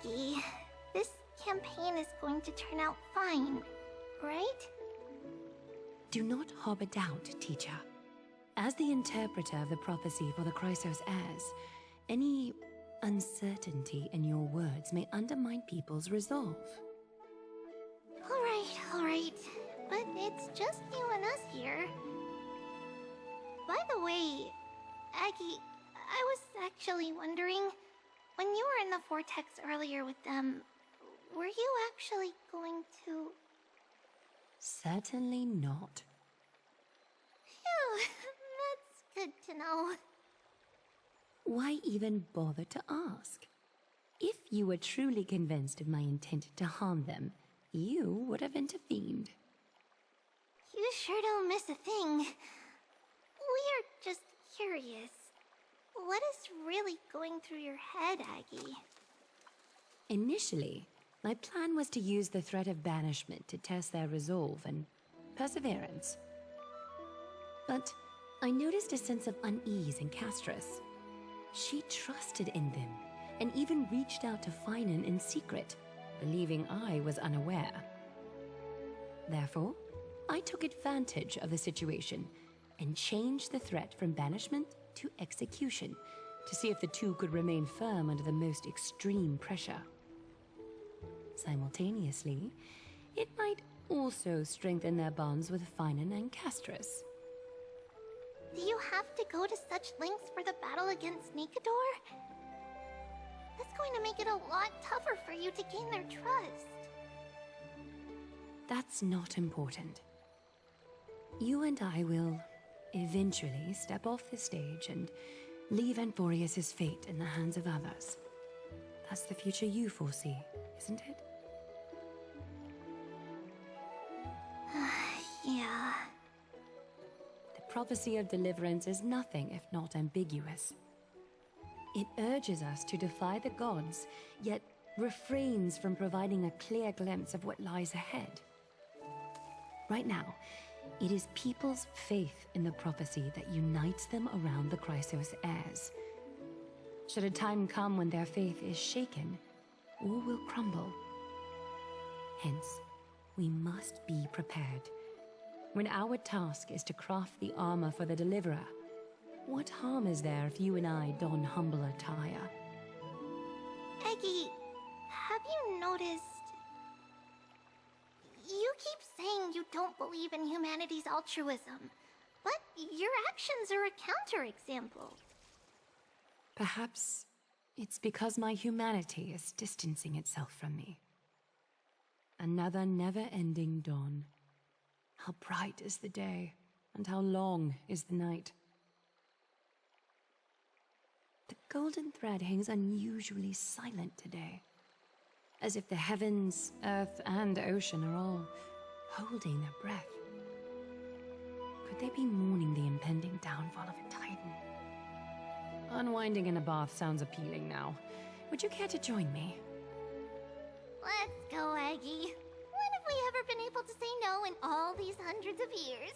Aggie, this campaign is going to turn out fine, right? Do not harbor doubt, teacher. As the interpreter of the prophecy for the Chrysos heirs, any uncertainty in your words may undermine people's resolve. Alright, but it's just you and us here. By the way, Aggie, I was actually wondering, when you were in the vortex earlier with them, were you actually going to... Certainly not. Phew, that's good to know. Why even bother to ask? If you were truly convinced of my intent to harm them, you would have intervened. You sure don't miss a thing. We are just curious. What is really going through your head, Aggie? Initially, my plan was to use the threat of banishment to test their resolve and perseverance. But I noticed a sense of unease in Castris. She trusted in them, and even reached out to Finan in secret, believing I was unaware. Therefore, I took advantage of the situation and changed the threat from banishment to execution to see if the two could remain firm under the most extreme pressure. Simultaneously, it might also strengthen their bonds with Finan and Castris. Do you have to go to such lengths for the battle against Nikador? That's going to make it a lot tougher for you to gain their trust. That's not important. You and I will eventually step off the stage and leave Anforius' fate in the hands of others. That's the future you foresee, isn't it? Yeah. The prophecy of deliverance is nothing if not ambiguous. It urges us to defy the gods, yet refrains from providing a clear glimpse of what lies ahead. Right now, it is people's faith in the prophecy that unites them around the Chrysos heirs. Should a time come when their faith is shaken, all will crumble. Hence, we must be prepared. When our task is to craft the armor for the Deliverer, what harm is there if you and I don humble attire? Aggie, have you noticed... You keep saying you don't believe in humanity's altruism, but your actions are a counterexample. Perhaps it's because my humanity is distancing itself from me. Another never-ending dawn. How bright is the day, and how long is the night. The golden thread hangs unusually silent today, as if the heavens, earth, and ocean are all holding their breath. Could they be mourning the impending downfall of a titan? Unwinding in a bath sounds appealing now. Would you care to join me? Let's go, Aggie. When have we ever been able to say no in all these hundreds of years?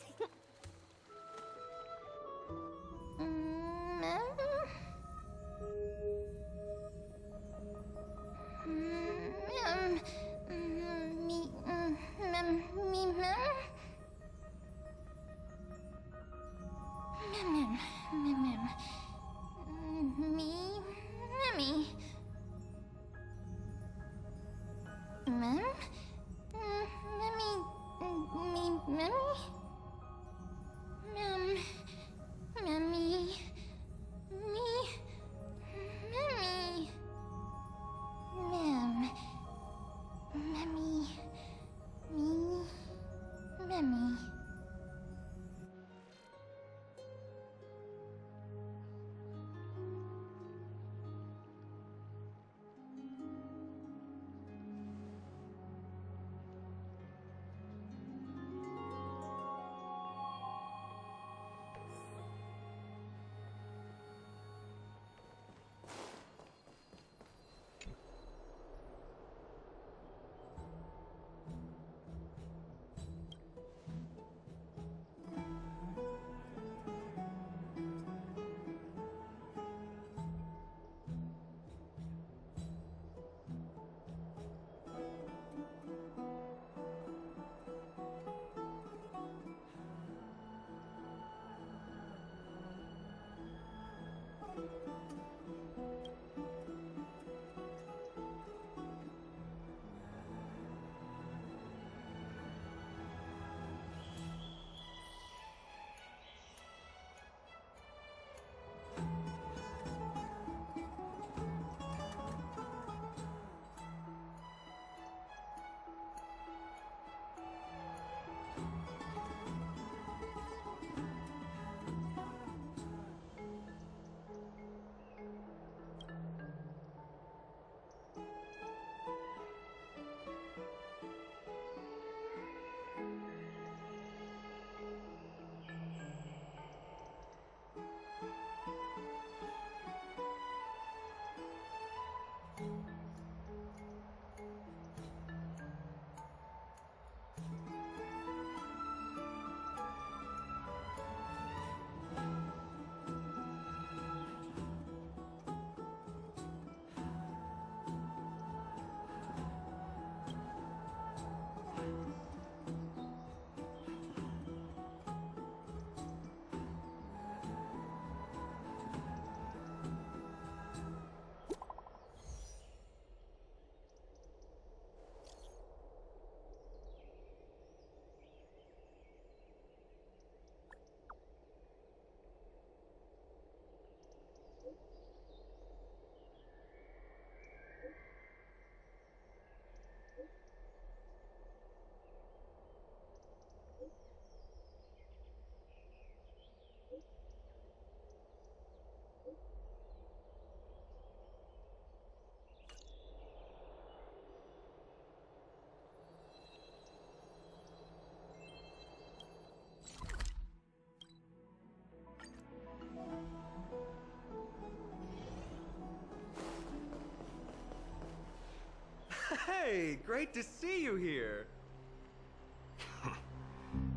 Hey, great to see you here.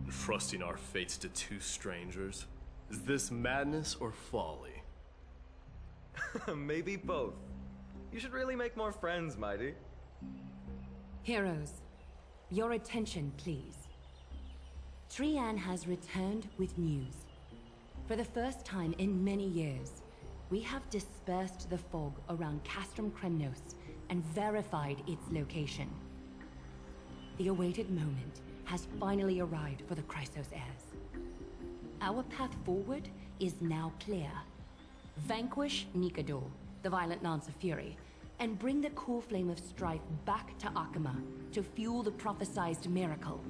Entrusting our fates to two strangers? Is this madness or folly? Maybe both. You should really make more friends, Mighty. Heroes, your attention, please. Trian has returned with news. For the first time in many years, we have dispersed the fog around Castrum Kremnos and verified its location. The awaited moment has finally arrived for the Chrysos heirs. Our path forward is now clear. Vanquish Nikador, the Violent Lance of Fury, and bring the cool flame of strife back to Akama to fuel the prophesized miracle.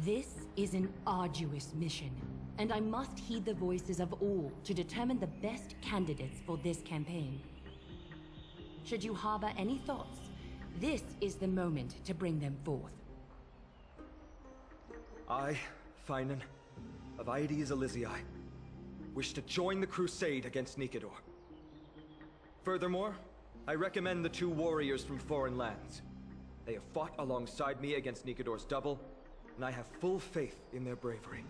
This is an arduous mission, and I must heed the voices of all to determine the best candidates for this campaign. Should you harbor any thoughts, this is the moment to bring them forth. I, Finan, of Aedes Elysiae, wish to join the crusade against Nikador. Furthermore, I recommend the two warriors from foreign lands. They have fought alongside me against Nikador's double, and I have full faith in their bravery.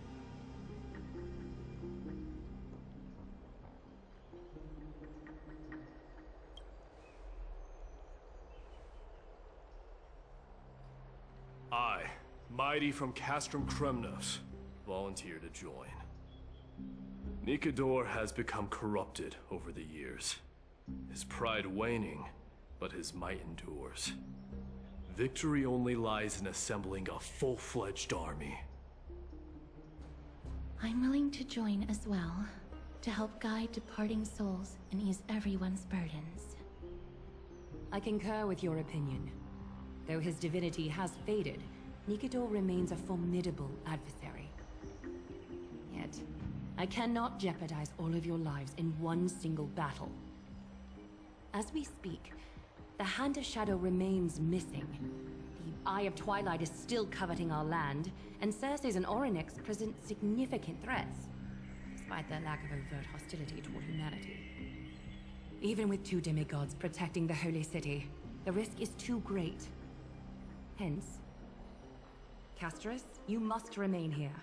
I, Mighty from Castrum Kremnos, volunteer to join. Nikador has become corrupted over the years. His pride waning, but his might endures. Victory only lies in assembling a full-fledged army. I'm willing to join as well, to help guide departing souls and ease everyone's burdens. I concur with your opinion. Though his divinity has faded, Nikador remains a formidable adversary. Yet, I cannot jeopardize all of your lives in one single battle. As we speak, the Hand of Shadow remains missing. The Eye of Twilight is still coveting our land, and Circes and Orynyx present significant threats, despite their lack of overt hostility toward humanity. Even with two demigods protecting the Holy City, the risk is too great. Hence, Castris, you must remain here.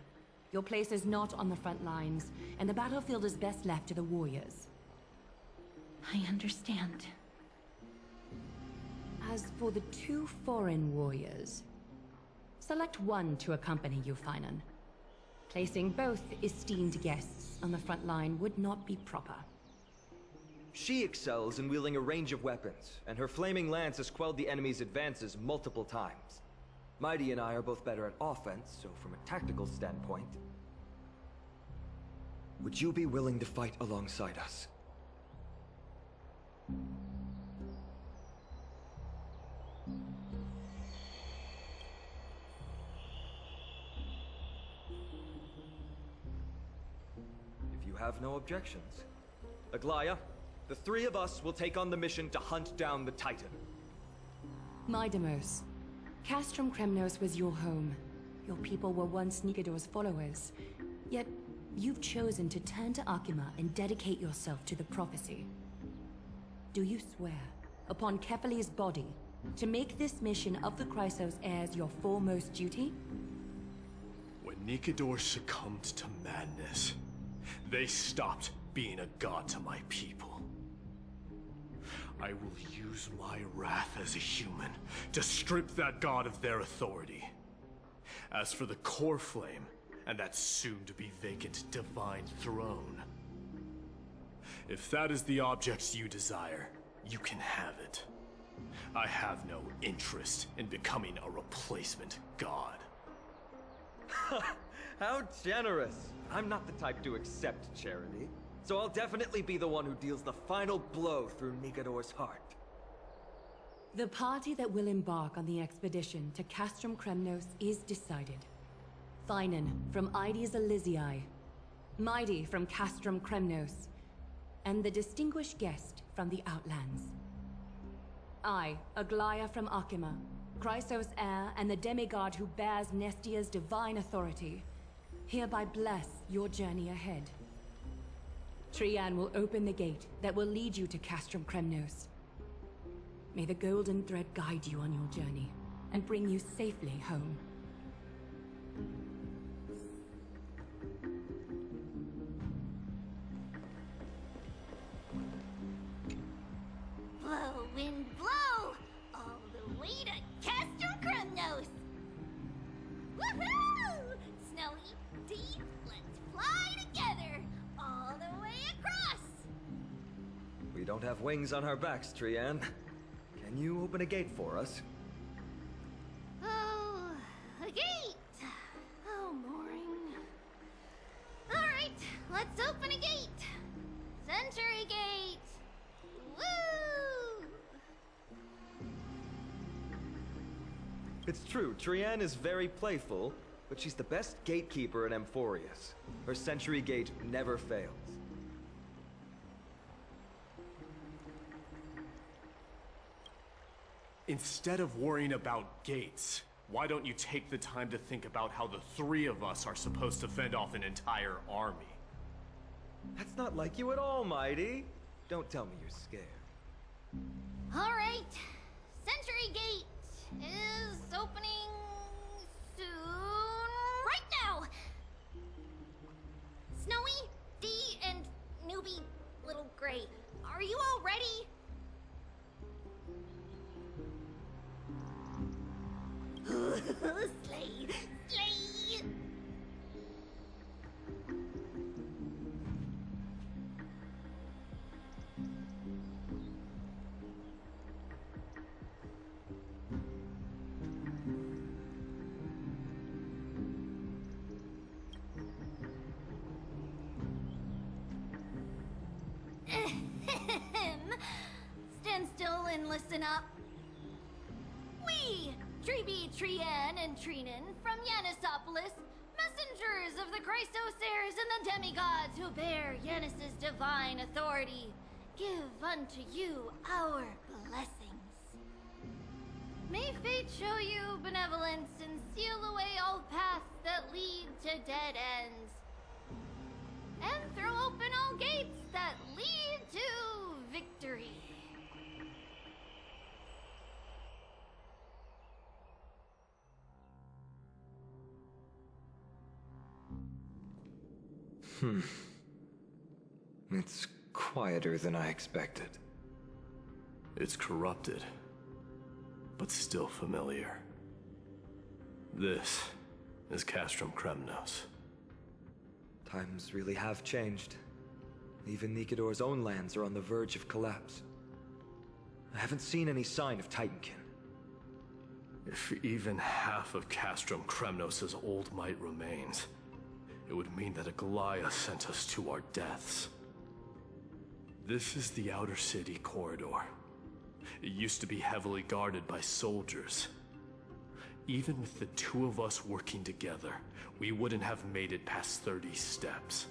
Your place is not on the front lines, and the battlefield is best left to the warriors. I understand. As for the two foreign warriors, select one to accompany you, Finan. Placing both esteemed guests on the front line would not be proper. She excels in wielding a range of weapons, and her flaming lance has quelled the enemy's advances multiple times. Mighty and I are both better at offense, so from a tactical standpoint... Would you be willing to fight alongside us? If you have no objections. Aglaya, the three of us will take on the mission to hunt down the Titan. Mydemos, Castrum Kremnos was your home. Your people were once Nikador's followers. Yet, you've chosen to turn to Akima and dedicate yourself to the prophecy. Do you swear, upon Kefali's body, to make this mission of the Chrysos heirs your foremost duty? When Nikador succumbed to madness, they stopped being a god to my people. I will use my wrath as a human to strip that god of their authority. As for the core flame, and that soon-to-be vacant divine throne, if that is the object you desire, you can have it. I have no interest in becoming a replacement god. How generous! I'm not the type to accept charity, so I'll definitely be the one who deals the final blow through Nikador's heart. The party that will embark on the expedition to Castrum Kremnos is decided. Finan from Aedes Elysiae, Mighty from Castrum Kremnos, and the distinguished guest from the Outlands. I, Aglaya from Akima, Chrysos heir and the demigod who bears Nestia's divine authority, hereby bless your journey ahead. Trian will open the gate that will lead you to Castrum Kremnos. May the golden thread guide you on your journey and bring you safely home. Blow, wind, blow! All the way to Castrum Kremnos! Woohoo! Snowy, deep, let's fly together! All the way across! We don't have wings on our backs, Trian. Can you open a gate for us? Oh, a gate! Oh, boring. Alright, let's open a gate! Century Gate! Woo! It's true, Trian is very playful, but she's the best gatekeeper in Amphorius. Her Century Gate never fails. Instead of worrying about gates, why don't you take the time to think about how the three of us are supposed to fend off an entire army? That's not like you at all, Mighty. Don't tell me you're scared. Alright, Century Gate is opening soon. Right now! Snowy, Dee, and newbie Little Gray, are you all ready? Slay! Slay! Stand still and listen up. We, Treeby, Trian, and Trinan from Yanisopolis, messengers of the Christosairs and the demigods who bear Yanis's divine authority, give unto you our blessings. May fate show you benevolence and seal away all paths that lead to dead ends, and throw open all gates that lead to victory. It's quieter than I expected. It's corrupted, but still familiar. This is Castrum Kremnos. Times really have changed. Even Nikidor's own lands are on the verge of collapse. I haven't seen any sign of Titankin. If even half of Castrum Kremnos' old might remains, it would mean that a Goliath sent us to our deaths. This is the outer city corridor. It used to be heavily guarded by soldiers. Even with the two of us working together, we wouldn't have made it past 30 steps.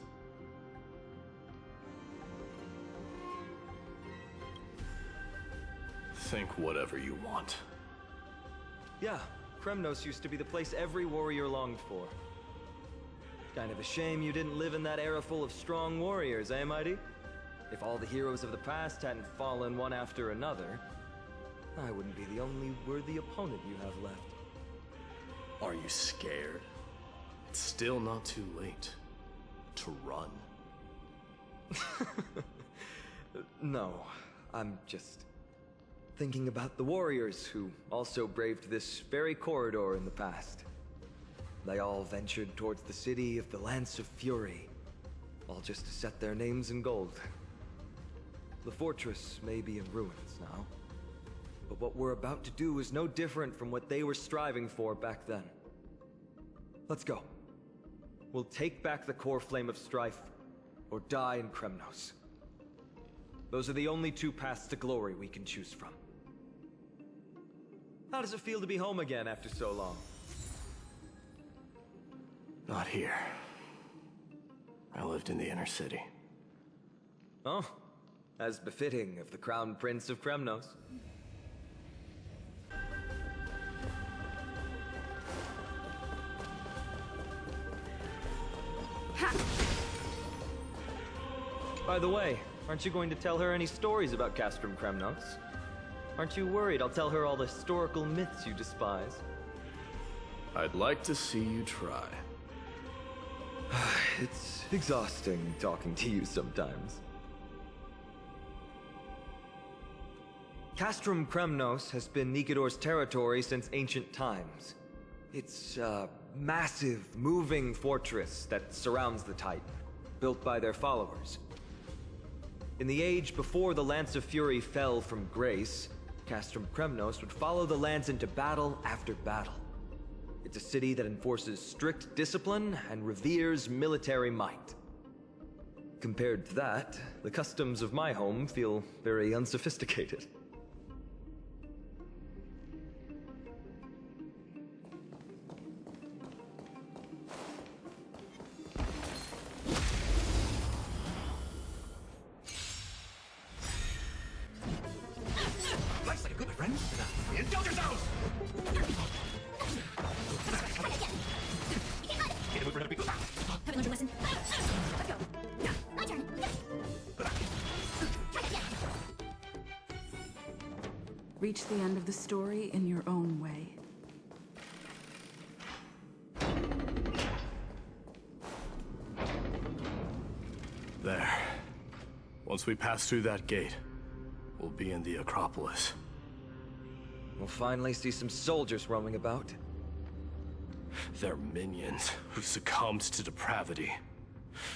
Think whatever you want. Yeah, Kremnos used to be the place every warrior longed for. Kind of a shame you didn't live in that era full of strong warriors, eh, Mighty? If all the heroes of the past hadn't fallen one after another, I wouldn't be the only worthy opponent you have left. Are you scared? It's still not too late to run. No, I'm just thinking about the warriors who also braved this very corridor in the past. They all ventured towards the city of the Lance of Fury, all just to set their names in gold. The fortress may be in ruins now, but what we're about to do is no different from what they were striving for back then. Let's go. We'll take back the core flame of strife, or die in Kremnos. Those are the only two paths to glory we can choose from. How does it feel to be home again after so long? Not here. I lived in the inner city. Oh, as befitting of the Crown Prince of Kremnos. By the way, aren't you going to tell her any stories about Castrum Kremnos? Aren't you worried I'll tell her all the historical myths you despise? I'd like to see you try. It's exhausting talking to you sometimes. Castrum Kremnos has been Nikidor's territory since ancient times. It's a massive, moving fortress that surrounds the Titan, built by their followers. In the age before the Lance of Fury fell from grace, Castrum Kremnos would follow the Lance into battle after battle. It's a city that enforces strict discipline and reveres military might. Compared to that, the customs of my home feel very unsophisticated. Life's like a good friend. Indulge yourselves! Get away from other people. Haven't learned your lesson. Let's go. My turn. Reach the end of the story in your own way. There. Once we pass through that gate, we'll be in the Acropolis. We'll finally see some soldiers roaming about. They're minions who succumbed to depravity.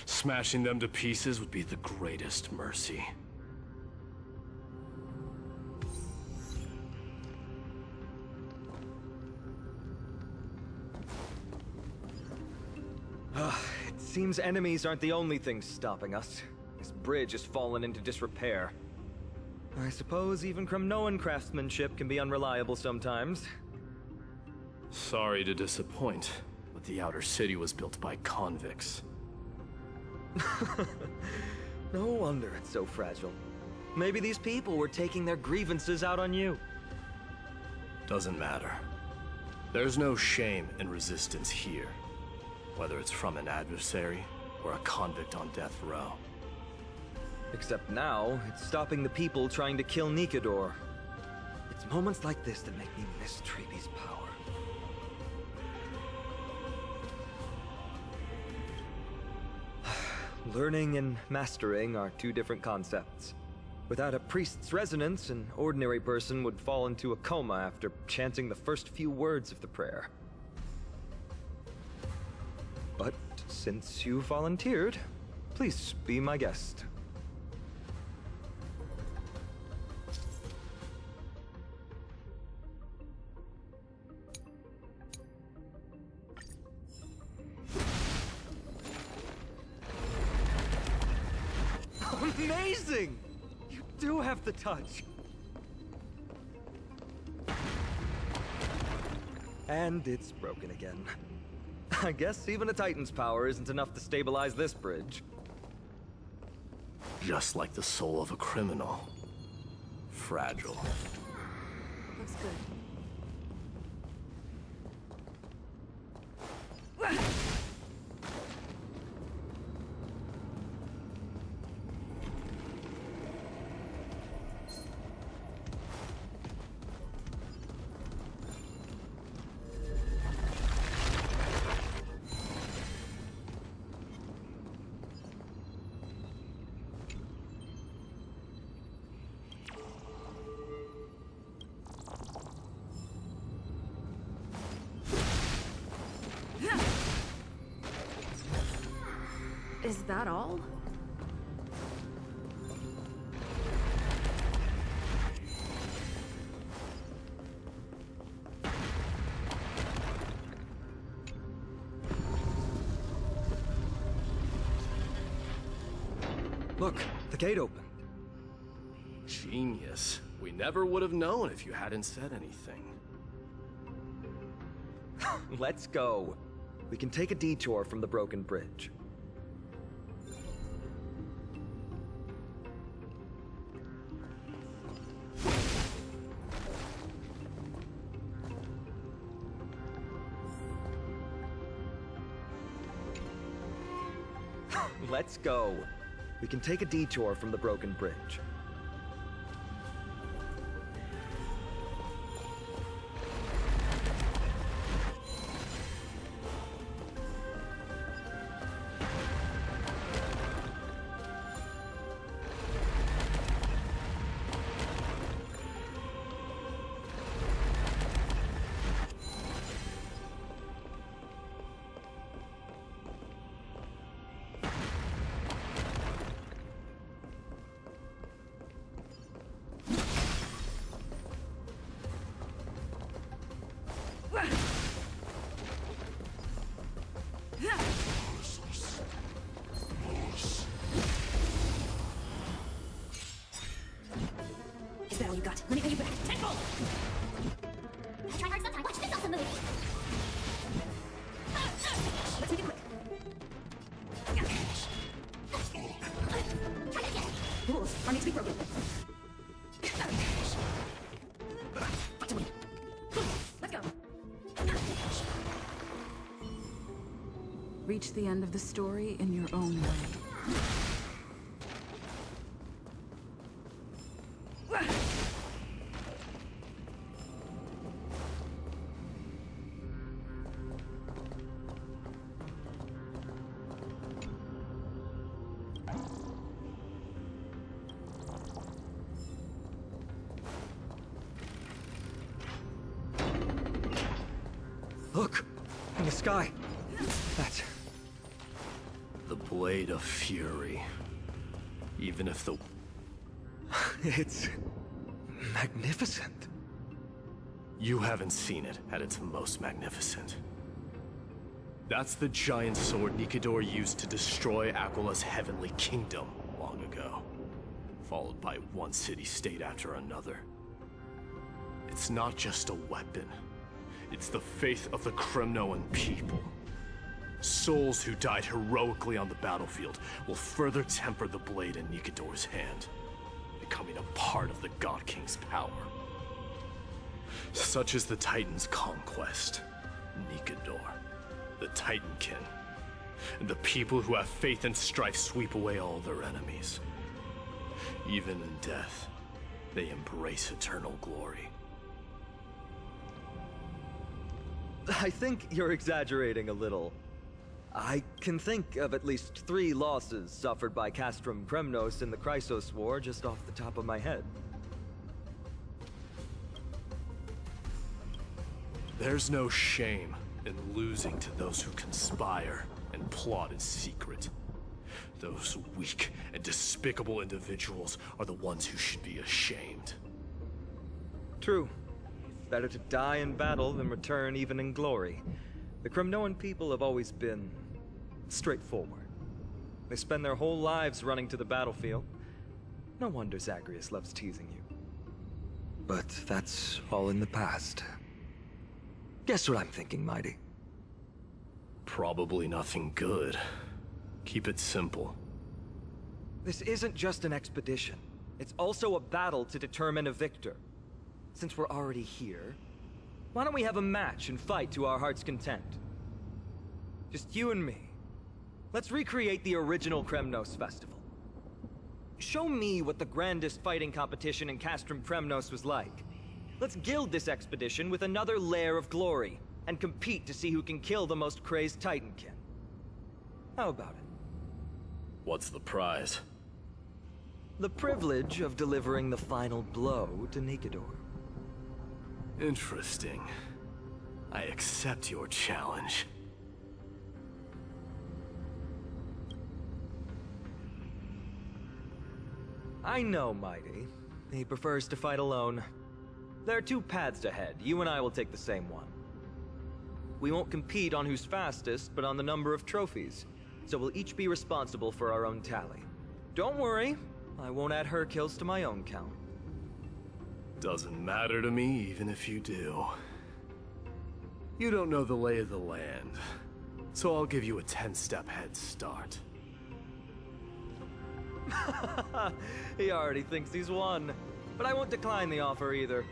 Smashing them to pieces would be the greatest mercy. It seems enemies aren't the only things stopping us. This bridge has fallen into disrepair. I suppose even Kremnoan craftsmanship can be unreliable sometimes. Sorry to disappoint, but the outer city was built by convicts. No wonder it's so fragile. Maybe these people were taking their grievances out on you. Doesn't matter. There's no shame in resistance here, whether it's from an adversary or a convict on death row. Except now, it's stopping the people trying to kill Nikidor. It's moments like this that make me miss Treebe's power. Learning and mastering are two different concepts. Without a priest's resonance, an ordinary person would fall into a coma after chanting the first few words of the prayer. But since you volunteered, please be my guest. Amazing! You do have the touch. And it's broken again. I guess even a Titan's power isn't enough to stabilize this bridge. Just like the soul of a criminal. Fragile. Looks good. Is that all? Look, the gate opened. Genius. We never would have known if you hadn't said anything. Let's go. We can take a detour from the broken bridge. Let's go. We can take a detour from the broken bridge. I need to be broken. Let's go. Reach the end of the story in your own way. Look! In the sky! That's... The Blade of Fury. Even if the... It's... magnificent. You haven't seen it at its most magnificent. That's the giant sword Nikidor used to destroy Aquila's heavenly kingdom long ago, followed by one city-state after another. It's not just a weapon. It's the faith of the Kremnoan people. Souls who died heroically on the battlefield will further temper the blade in Nikidor's hand, becoming a part of the God King's power. Such is the Titan's conquest. Nikidor, the Titankin, and the people who have faith and strife sweep away all their enemies. Even in death, they embrace eternal glory. I think you're exaggerating a little. I can think of at least 3 losses suffered by Castrum Kremnos in the Chrysos War just off the top of my head. There's no shame in losing to those who conspire and plot in secret. Those weak and despicable individuals are the ones who should be ashamed. True. Better to die in battle than return even in glory. The Kremnoan people have always been straightforward. They spend their whole lives running to the battlefield. No wonder Zagreus loves teasing you. But that's all in the past. Guess what I'm thinking, Mighty? Probably nothing good. Keep it simple. This isn't just an expedition. It's also a battle to determine a victor. Since we're already here, why don't we have a match and fight to our heart's content? Just you and me. Let's recreate the original Kremnos festival. Show me what the grandest fighting competition in Castrum Kremnos was like. Let's gild this expedition with another layer of glory, and compete to see who can kill the most crazed Titankin. How about it? What's the prize? The privilege of delivering the final blow to Nikidor. Interesting. I accept your challenge. I know, Mighty. He prefers to fight alone. There are 2 paths ahead. You and I will take the same one. We won't compete on who's fastest, but on the number of trophies. So we'll each be responsible for our own tally. Don't worry, I won't add her kills to my own count. Doesn't matter to me, even if you do. You don't know the lay of the land, so I'll give you a 10-step head start. He already thinks he's won. But I won't decline the offer either.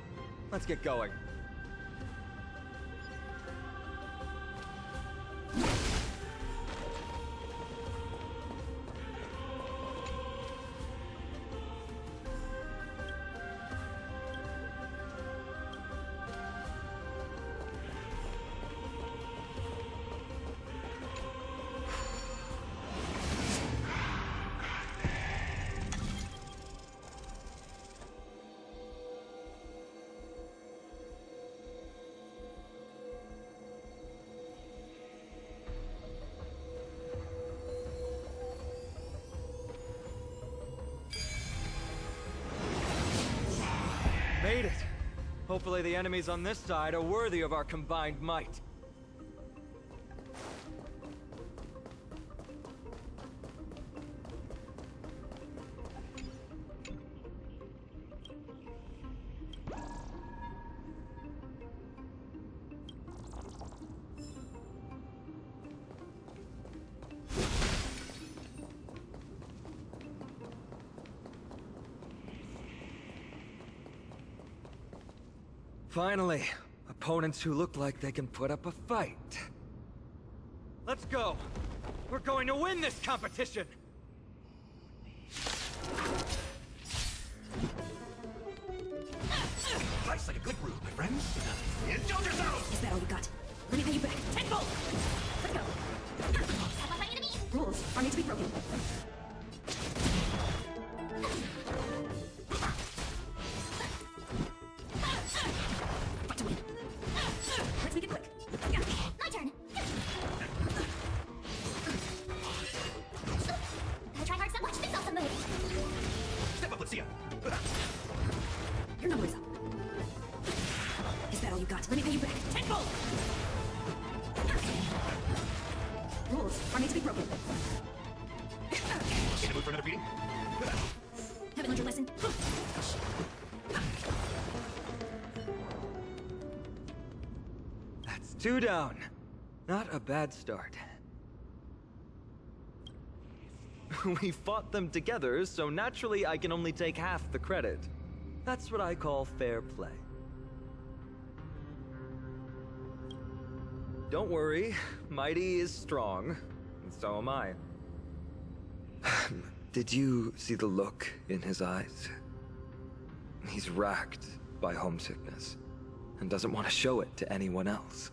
Let's get going. Made it! Hopefully the enemies on this side are worthy of our combined might. Finally, opponents who look like they can put up a fight. Let's go! We're going to win this competition! Life's like a good brew, my friend. Indulge yourself! Is that all you got? Let me pay you back. Tenfold! Let's go! Rules are made to be broken. Fight to win. Let's make it quick. My turn. Gotta try hard so much. This awesome move. Step up, let's see ya. Your number is up. Is that all you got? Let me pay you back. Tenfold! Rules are made to be broken. In the mood for another beating? Haven't learned your lesson? That's 2 down. Not a bad start. We fought them together, so naturally I can only take half the credit. That's what I call fair play. Don't worry, Mighty is strong, and so am I. Did you see the look in his eyes? He's racked by homesickness, and doesn't want to show it to anyone else.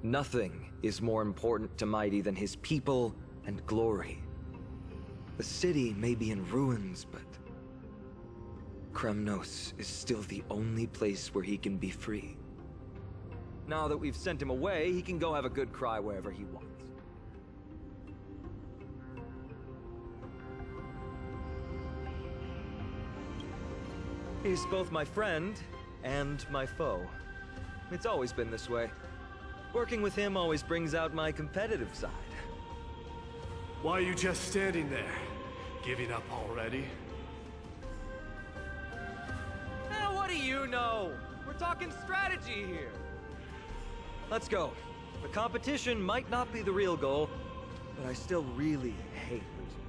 Nothing is more important to Mighty than his people and glory. The city may be in ruins, but Kremnos is still the only place where he can be free. Now that we've sent him away, he can go have a good cry wherever he wants. He's both my friend and my foe. It's always been this way. Working with him always brings out my competitive side. Why are you just standing there? Giving up already? What do you know? We're talking strategy here. Let's go. The competition might not be the real goal, but I still really hate losing.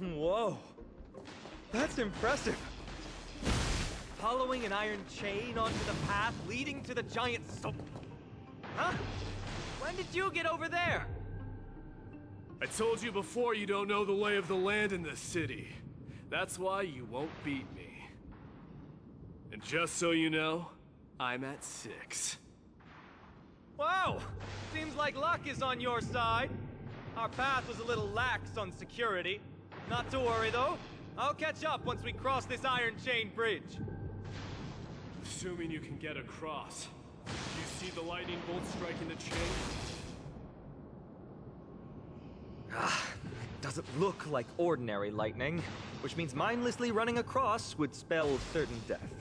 Whoa. That's impressive. Following an iron chain onto the path leading to the giant Huh? When did you get over there? I told you before you don't know the lay of the land in this city. That's why you won't beat me. And just so you know, I'm at 6. Wow! Seems like luck is on your side. Our path was a little lax on security. Not to worry, though. I'll catch up once we cross this iron chain bridge. Assuming you can get across. You see the lightning bolt striking the chain? It doesn't look like ordinary lightning, which means mindlessly running across would spell certain death.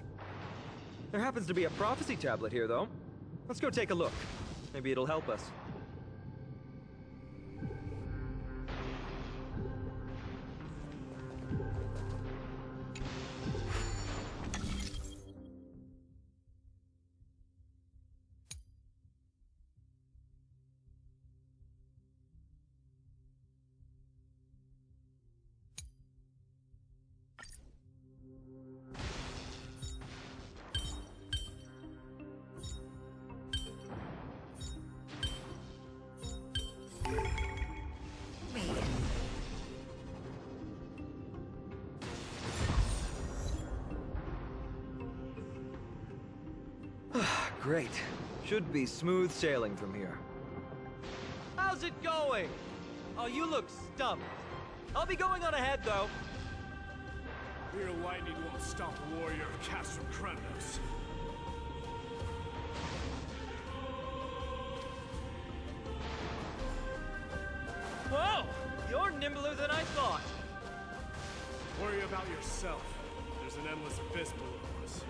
There happens to be a prophecy tablet here, though. Let's go take a look. Maybe it'll help us. Great. Should be smooth sailing from here. How's it going? Oh, you look stumped. I'll be going on ahead, though. Your lightning won't stop a warrior cast from Kremnos. Whoa! You're nimbler than I thought. Worry about yourself. There's an endless abyss below us. violence.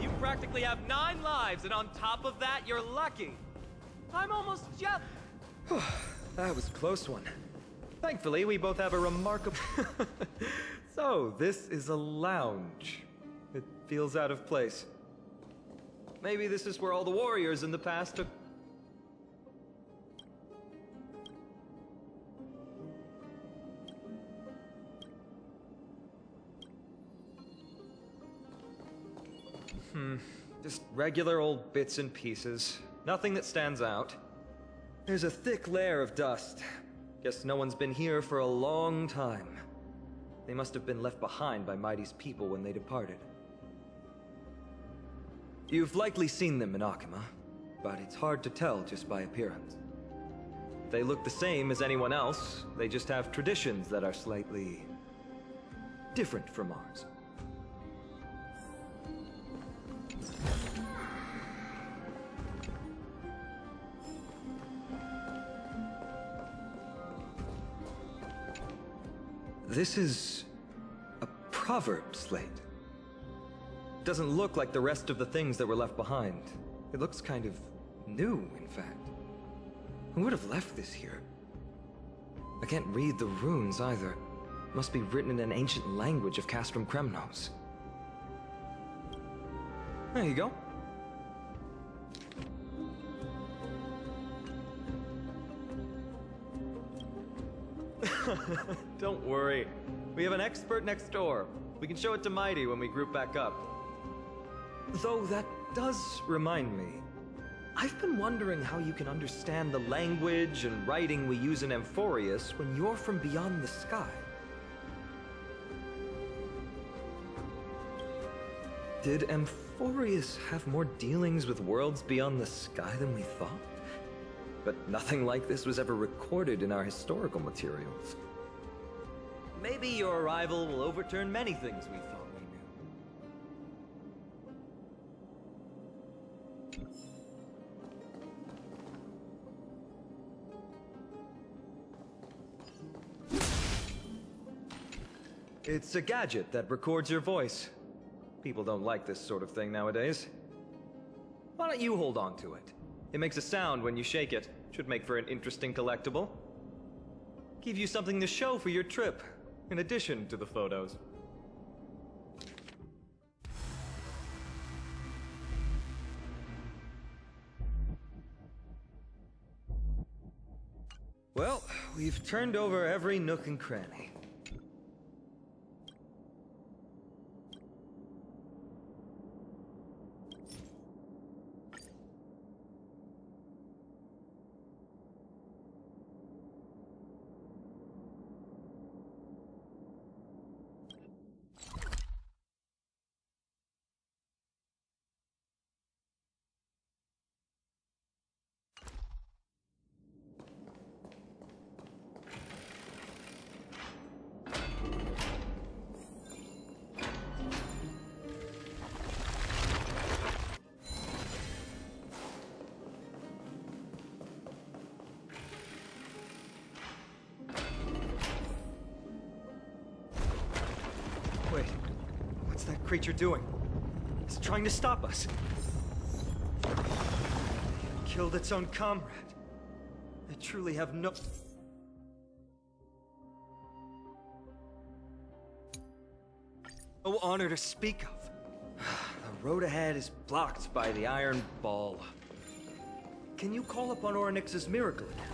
You practically have 9 lives, and on top of that, you're lucky. I'm almost jealous. That was a close one. Thankfully, we both have a remarkable... So, this is a lounge. It feels out of place. Maybe this is where all the warriors in the past took... Just regular old bits and pieces. Nothing that stands out. There's a thick layer of dust. Guess no one's been here for a long time. They must have been left behind by Mighty's people when they departed. You've likely seen them in Akima, but it's hard to tell just by appearance. They look the same as anyone else, they just have traditions that are slightly... different from ours. This is a proverb slate. Doesn't look like the rest of the things that were left behind. It looks kind of new, in fact. Who would have left this here? I can't read the runes either. Must be written in an ancient language of Castrum Kremnos. There you go. Don't worry. We have an expert next door. We can show it to Mighty when we group back up. Though that does remind me. I've been wondering how you can understand the language and writing we use in Amphorius when you're from beyond the sky. Did Amphorius have more dealings with worlds beyond the sky than we thought? But nothing like this was ever recorded in our historical materials. Maybe your arrival will overturn many things we thought we knew. It's a gadget that records your voice. People don't like this sort of thing nowadays. Why don't you hold on to it? It makes a sound when you shake it. Should make for an interesting collectible. Give you something to show for your trip, in addition to the photos. Well, we've turned over every nook and cranny. Wait, what's that creature doing? It's trying to stop us. It killed its own comrade. They truly have no... no honor to speak of. The road ahead is blocked by the Iron Ball. Can you call upon Orynyx's miracle again?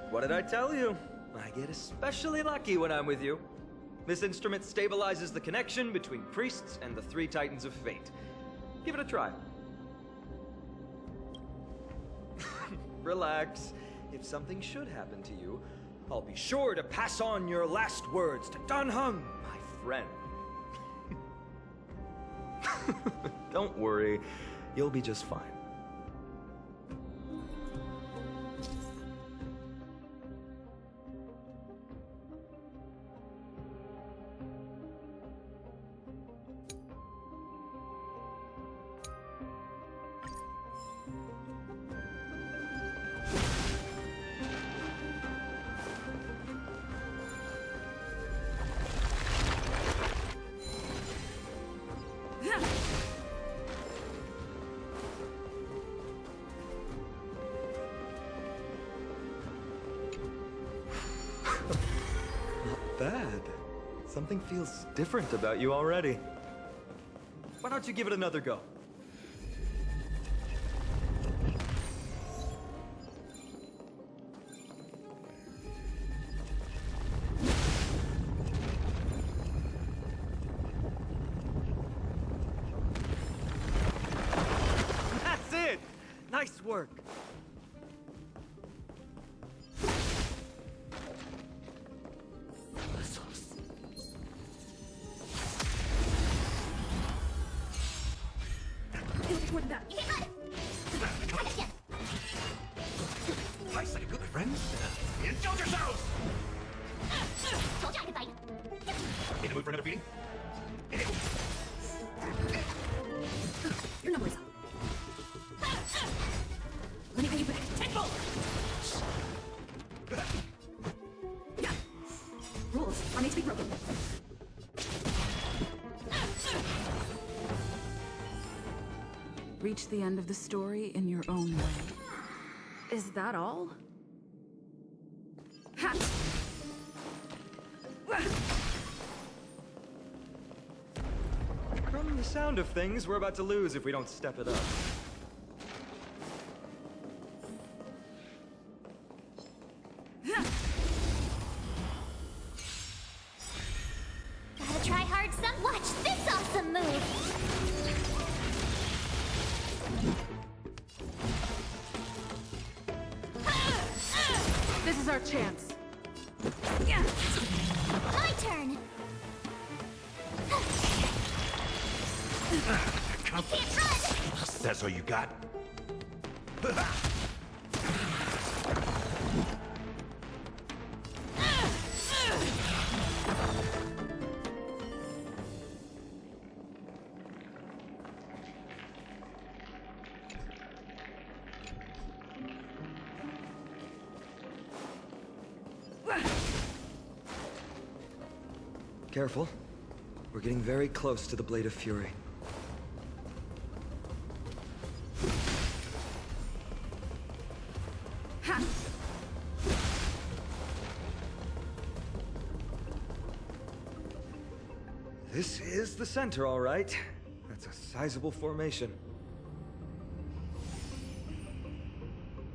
What did I tell you? I get especially lucky when I'm with you. This instrument stabilizes the connection between priests and the 3 Titans of Fate. Give it a try. Relax. If something should happen to you, I'll be sure to pass on your last words to Dan Heng, my friend. Don't worry, you'll be just fine. bad. Something feels different about you already. Why don't you give it another go? That's it! Nice work. More than that. Life's like a good friend. Indulge yourselves! Told you I could fight. In the mood for another beating? Your number is up. Let me pay you back. Tenfold! Yeah. Rules are made to be broken. Reach the end of the story in your own way. Is that all? Ha! From the sound of things, we're about to lose if we don't step it up. Gotta try hard some. Watch this awesome move. This is our chance. My turn. I can't run. That's all you got? Careful. We're getting very close to the Blade of Fury. Ha! This is the center, all right. That's a sizable formation.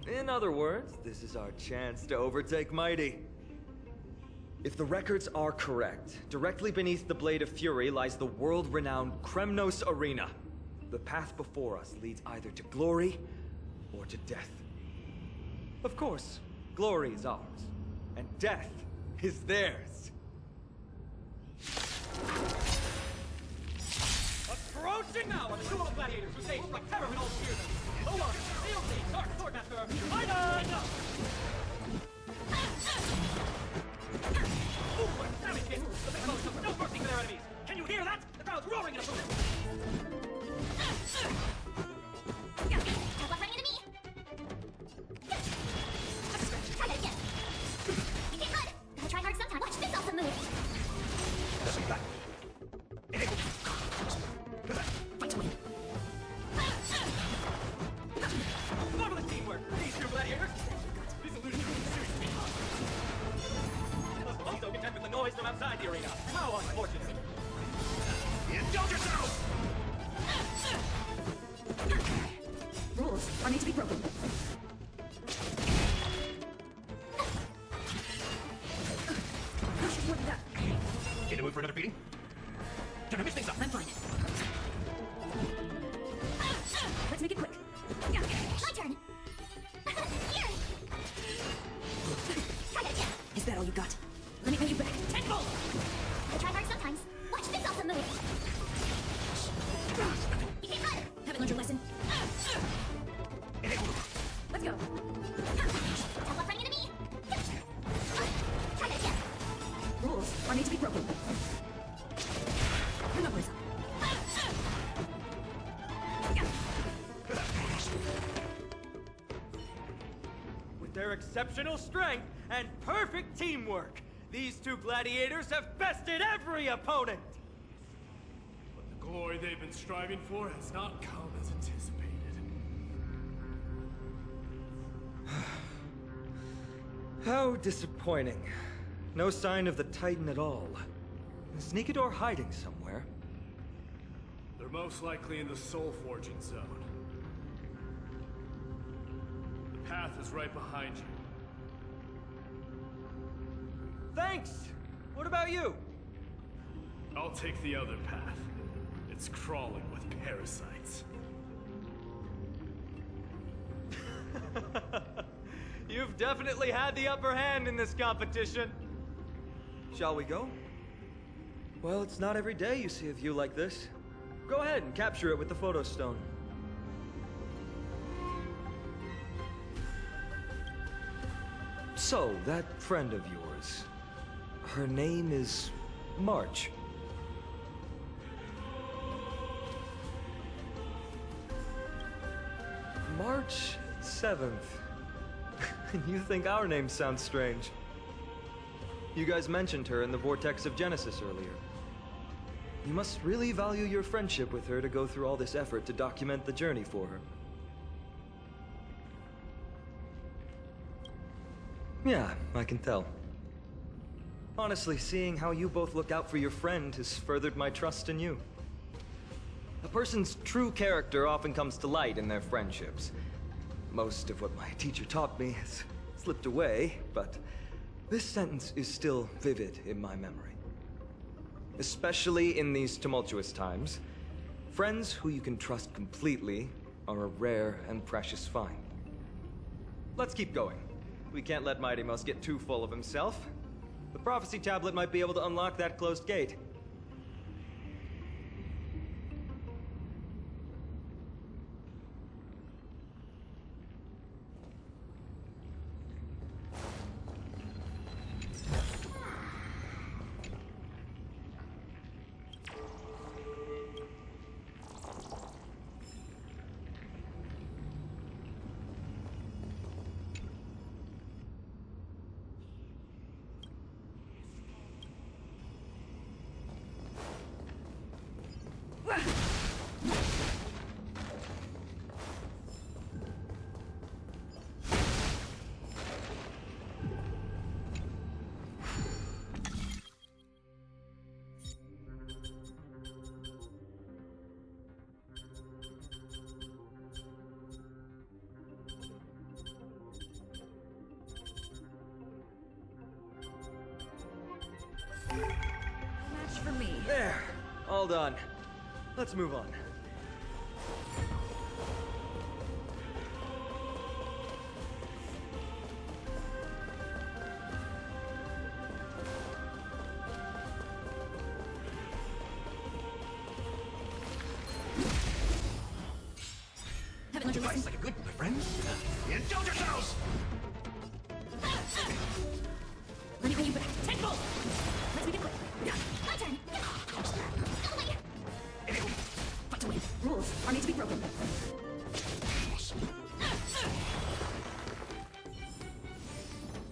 In other words, this is our chance to overtake Mighty. If the records are correct, directly beneath the Blade of Fury lies the world-renowned Kremnos Arena. The path before us leads either to glory or to death. Of course, glory is ours, and death is theirs. Approaching now are the duel of gladiators who stage like terror in all spheres. Oh, Lord, Steel Blade, Dark Swordmaster, Final! Ooh, what a savage hit! The big foes show no mercy for their enemies! Can you hear that? The crowd's roaring in approval! Have one running into me. Try that again. You can't run. Gotta try hard sometime. Watch this awesome move. That's all you got? Fight to win. Marvelous teamwork, these two gladiators! This illusion is seriously hard. So content with the noise from outside the arena. How unfortunate! Indulge yourselves! Rules are made to be broken. More than that. In the mood for another beating? Gonna mix things up. I'm fine. Let's make it quick. Yeah. My turn. Here. Try that again. Is that all you got? Let me pay you back. Tenfold! Gotta try hard sometimes. Watch this awesome move. You can't run. Haven't learned your lesson. Let's go. Have one running into me. Try that again. Rules are made to be broken. Your number is up. With their exceptional strength and perfect teamwork, these two gladiators have bested every opponent! But the glory they've been striving for has not come as anticipated. How disappointing. No sign of the Titan at all. Is Nikador hiding somewhere? They're most likely in the soul forging zone. The path is right behind you. Thanks! What about you? I'll take the other path. It's crawling with parasites. You've definitely had the upper hand in this competition. Shall we go? Well, it's not every day you see a view like this. Go ahead and capture it with the photo stone. So, that friend of yours, her name is March. March 7th. You think our names sound strange? You guys mentioned her in the Vortex of Genesis earlier. You must really value your friendship with her to go through all this effort to document the journey for her. Yeah, I can tell. Honestly, seeing how you both look out for your friend has furthered my trust in you. A person's true character often comes to light in their friendships. Most of what my teacher taught me has slipped away, but this sentence is still vivid in my memory. Especially in these tumultuous times, friends who you can trust completely are a rare and precious find. Let's keep going. We can't let Mighty Mouse get too full of himself. The prophecy tablet might be able to unlock that closed gate. Match for me. There, all done. Let's move on. Fights like a good, my friends. Indulge yourselves! Let me pay you back. Tenfold! Let's make it quick. My turn. Fight to win. Rules are made to be broken.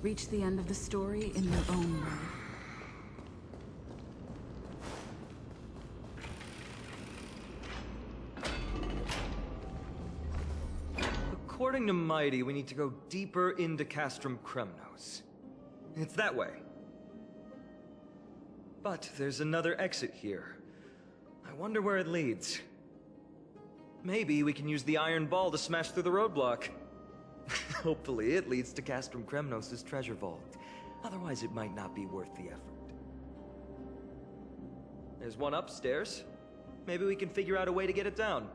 Reach the end of the story in your own way. According to Mighty, we need to go deeper into Castrum Kremnos. It's that way. But there's another exit here. I wonder where it leads. Maybe we can use the iron ball to smash through the roadblock. Hopefully it leads to Castrum Kremnos' treasure vault. Otherwise it might not be worth the effort. There's one upstairs. Maybe we can figure out a way to get it down.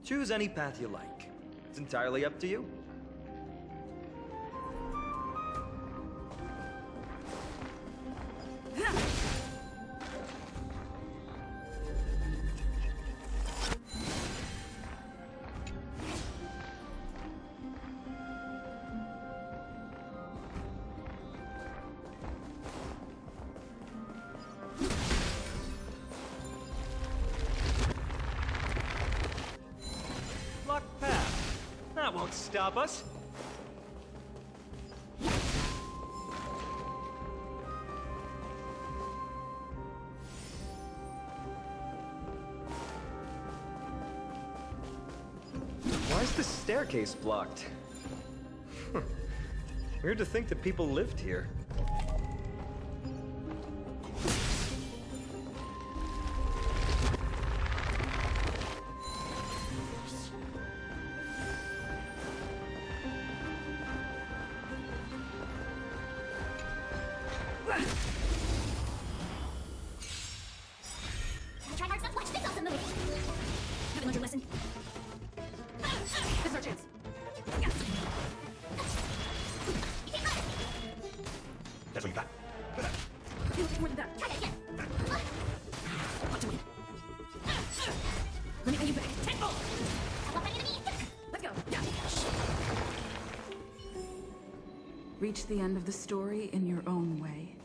Choose any path you like. It's entirely up to you. Locked path. That won't stop us. Why is the staircase blocked? Weird to think that people lived here. Try hard stuff. Watch this awesome movie. Haven't learned your lesson. This is our chance. That's what you got. You look more than that. Try that again. Want to win. Let me pay you back. Tenfold. How about enemy? Let's go. Yeah. Reach the end of the story in your own way.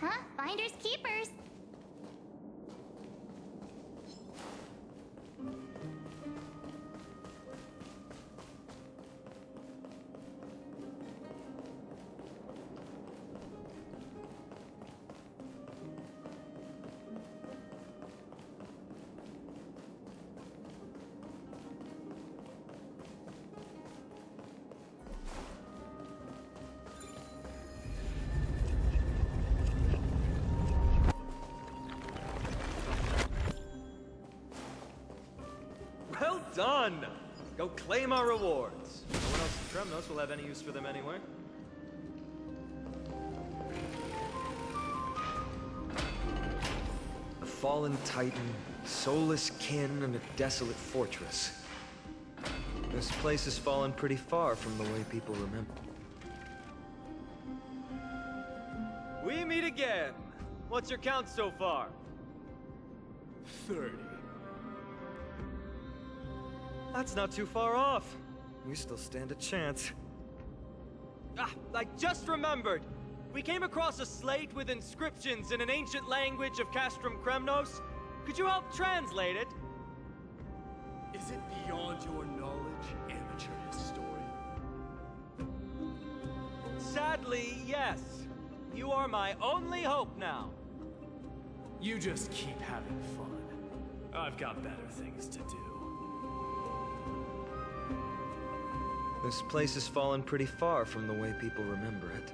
Huh? Finders keepers. Well done! Go claim our rewards. No one else in Tremnos will have any use for them anywhere. A fallen titan, soulless kin, and a desolate fortress. This place has fallen pretty far from the way people remember. We meet again! What's your count so far? 30. That's not too far off. We still stand a chance. Ah, I just remembered! We came across a slate with inscriptions in an ancient language of Castrum Kremnos. Could you help translate it? Is it beyond your knowledge, amateur historian? Sadly, yes. You are my only hope now. You just keep having fun. I've got better things to do. This place has fallen pretty far from the way people remember it.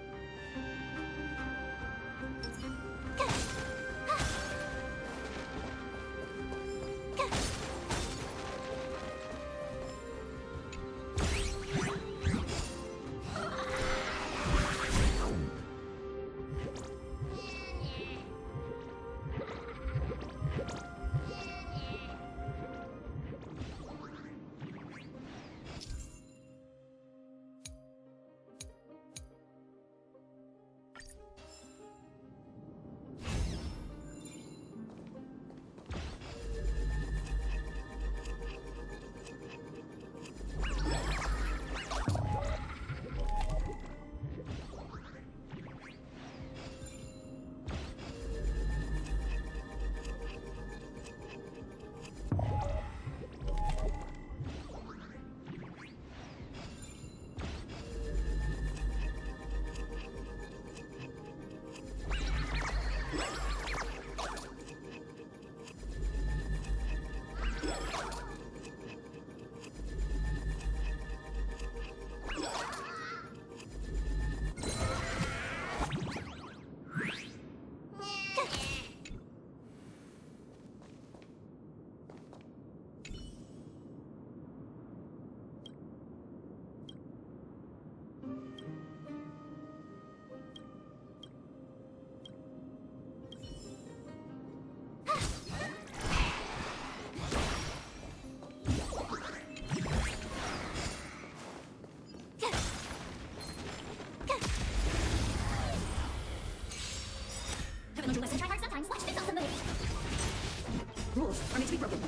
Rules are meant to be broken.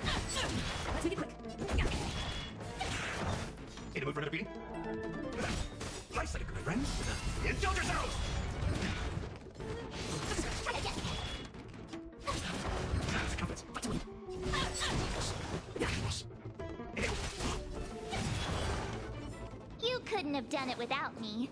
Let's make it quick. In a mood for another beating? Life's like a good friend. Indulge yourselves! Compass. You couldn't have done it without me.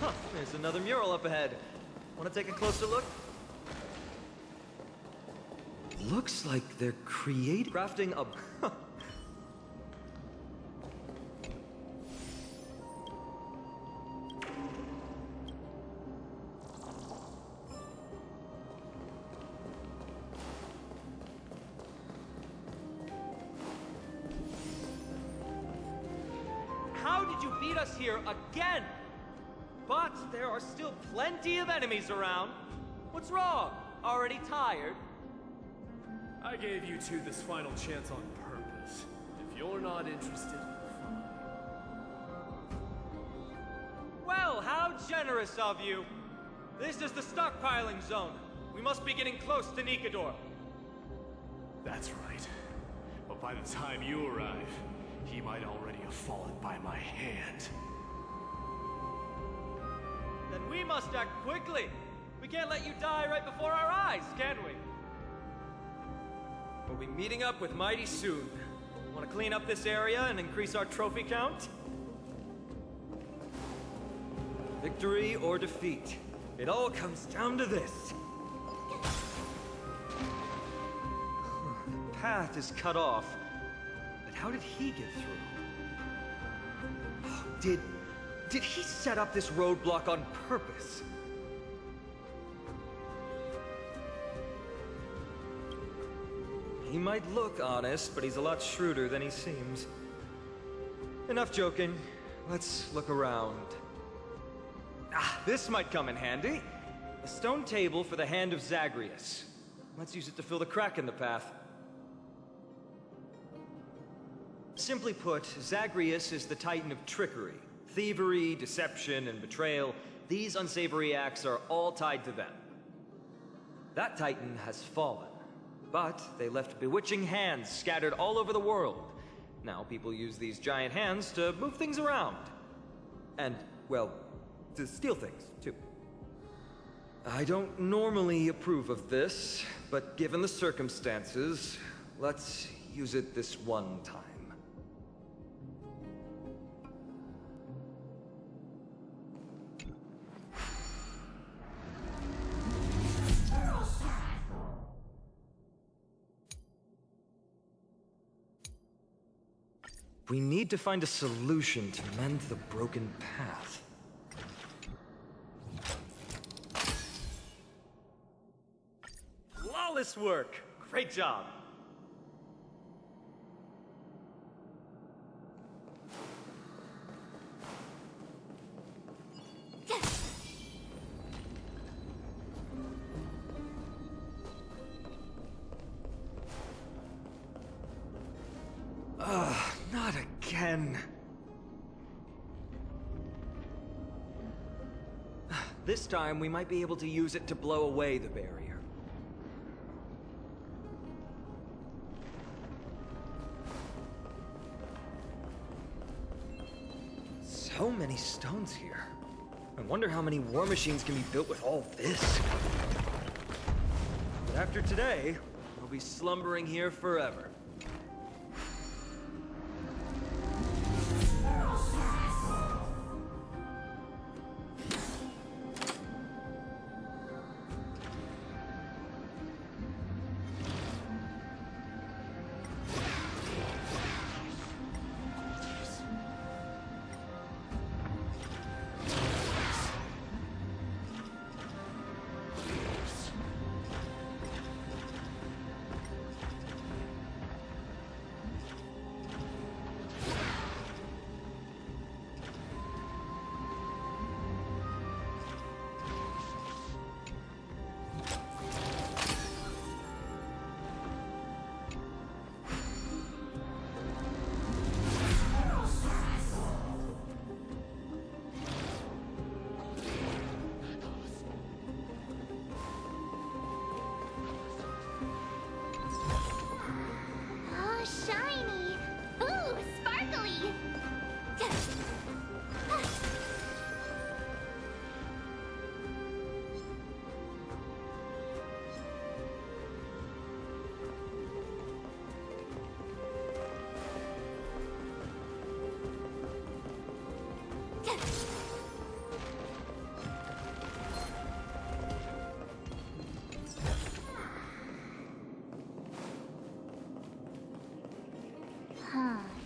Huh, there's another mural up ahead. Want to take a closer look? Looks like they're crafting a... How did you beat us here again? But there are still plenty of enemies around. What's wrong? Already tired? I gave you two this final chance on purpose. If you're not interested, fine. Well, how generous of you. This is the stockpiling zone. We must be getting close to Nikador. That's right. But by the time you arrive, he might already have fallen by my hand. Then we must act quickly. We can't let you die right before our eyes, can we? We'll be meeting up with mighty soon. Want to clean up this area and increase our trophy count? Victory or defeat. It all comes down to this. The path is cut off. But how did he get through? Did he set up this roadblock on purpose? He might look honest, but he's a lot shrewder than he seems. Enough joking. Let's look around. Ah, this might come in handy. A stone table for the hand of Zagreus. Let's use it to fill the crack in the path. simply put, Zagreus is the titan of trickery. Thievery, deception, and betrayal. These unsavory acts are all tied to them. That titan has fallen, but they left bewitching hands scattered all over the world. Now people use these giant hands to move things around. And, well, to steal things, too. I don't normally approve of this, but given the circumstances, let's use it this one time. We need to find a solution to mend the broken path. Flawless work! Great job! Not again. This time, we might be able to use it to blow away the barrier. So many stones here. I wonder how many war machines can be built with all this. But after today, we'll be slumbering here forever. Oh, shiny! Ooh, sparkly!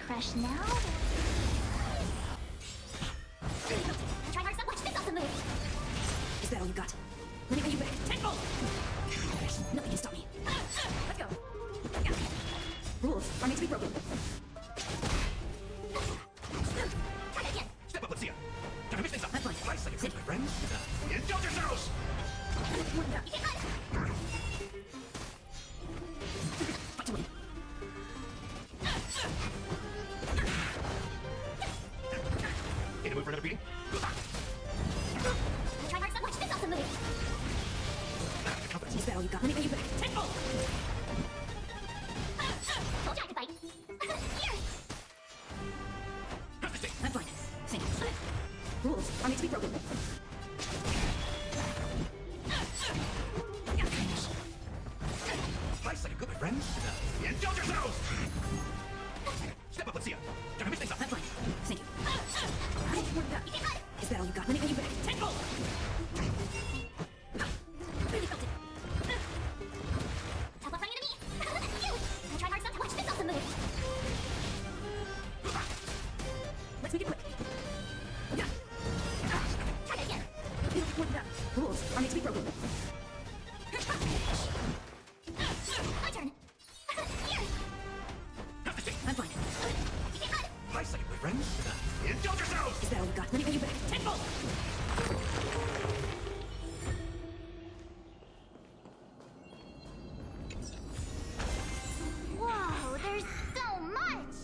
Crush now? Try hard, watch this awesome move! Is that all you got? Let me pay you back. Tenfold! Nothing can stop me. Let's go. Rules are made to be broken. Step up, let's see ya. Gonna mix things up. That's fine. Nice, like a good, my friends. Indulge yourselves! Fight to win. In the mood for another beating? Try hard, watch this awesome move! Is that all you got? Let me pay you back. Tenfold! Told you I could fight! Here! How's this thing? I'm fine. Sing. Rules are made to be broken. Nice, like a good, my friends. Indulge yourselves! Step up, let's see ya. Gonna mix things up. I'm fine. Thank you. Is that all you got? Let me pay you back. Tenfold! Really felt it! Tough luck running into me! Try hard, watch this awesome move! Let's make it quick. Try it again! Rules are made to be broken. My turn! Here! How's this thing? I'm fine. Nice, like a good, my friends. Indulge yourselves! Is that all you got? Let me pay you back. Tenfold! Whoa, there's so much!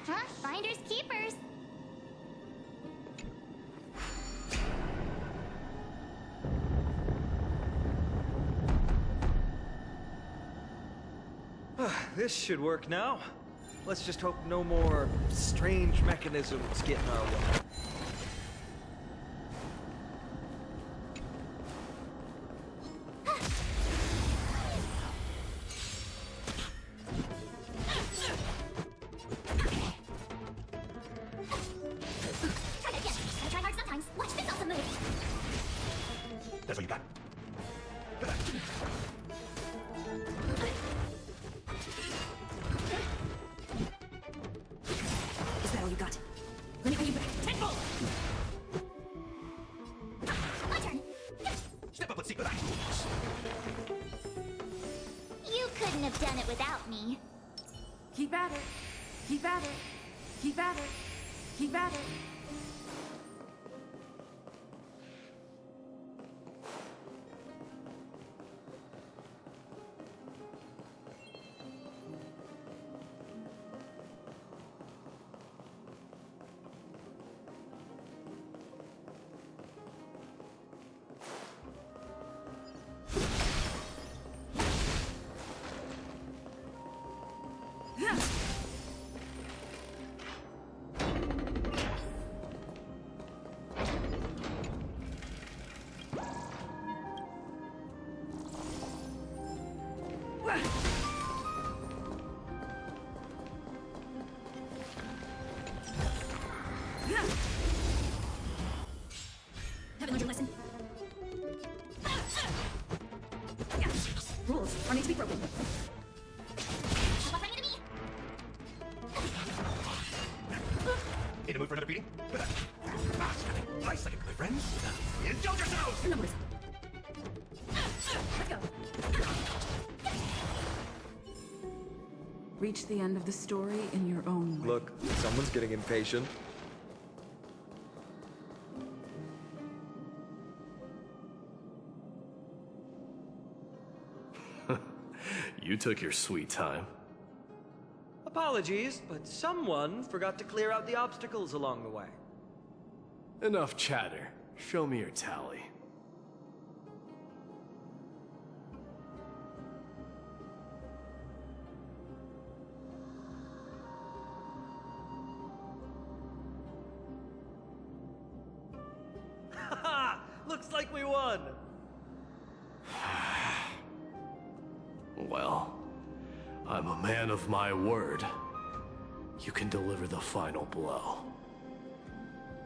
Huh? Finders keepers. This should work now. Let's just hope no more strange mechanisms get in our way. Try that again. I try hard sometimes. Watch this awesome move. That's what you got. Is that all you got? Let me bring you back. Tenfold! My turn. Step up, let's see. You couldn't have done it without me. Keep at it. Keep at it. Keep at it. Keep at it. Haven't learned your lesson? Rules are made to be broken. What's happening to me? In the mood for another beating? Nice second, my friends. Indulge yourselves! Remember this. Let's go. Reach the end of the story in your own way. Look, someone's getting impatient. You took your sweet time. Apologies, but someone forgot to clear out the obstacles along the way. Enough chatter. Show me your tally. Haha! Looks like we won! Well, I'm a man of my word. You can deliver the final blow.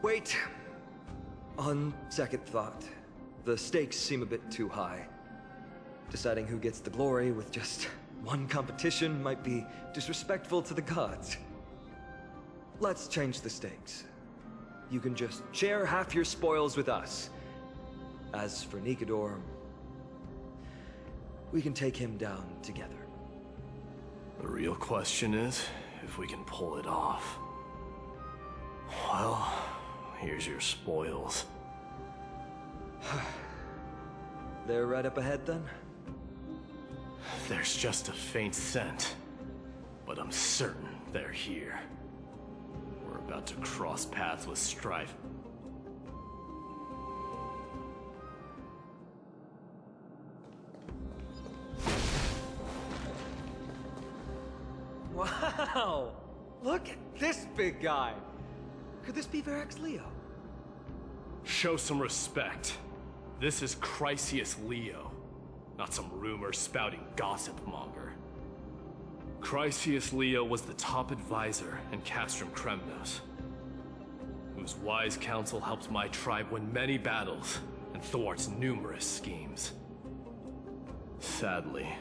Wait. On second thought, the stakes seem a bit too high. Deciding who gets the glory with just one competition might be disrespectful to the gods. let's change the stakes. You can just share half your spoils with us. As for Nikador, we can take him down together. The real question is if we can pull it off. Well, here's your spoils. They're right up ahead then? There's just a faint scent, but I'm certain they're here. We're about to cross paths with strife. Wow! Look at this big guy! Could this be Varric's Leo? Show some respect. This is Chrysius Leo, not some rumor-spouting gossip monger. Chrysius Leo was the top advisor in Castrum Kremnos, whose wise counsel helped my tribe win many battles and thwart numerous schemes. Sadly,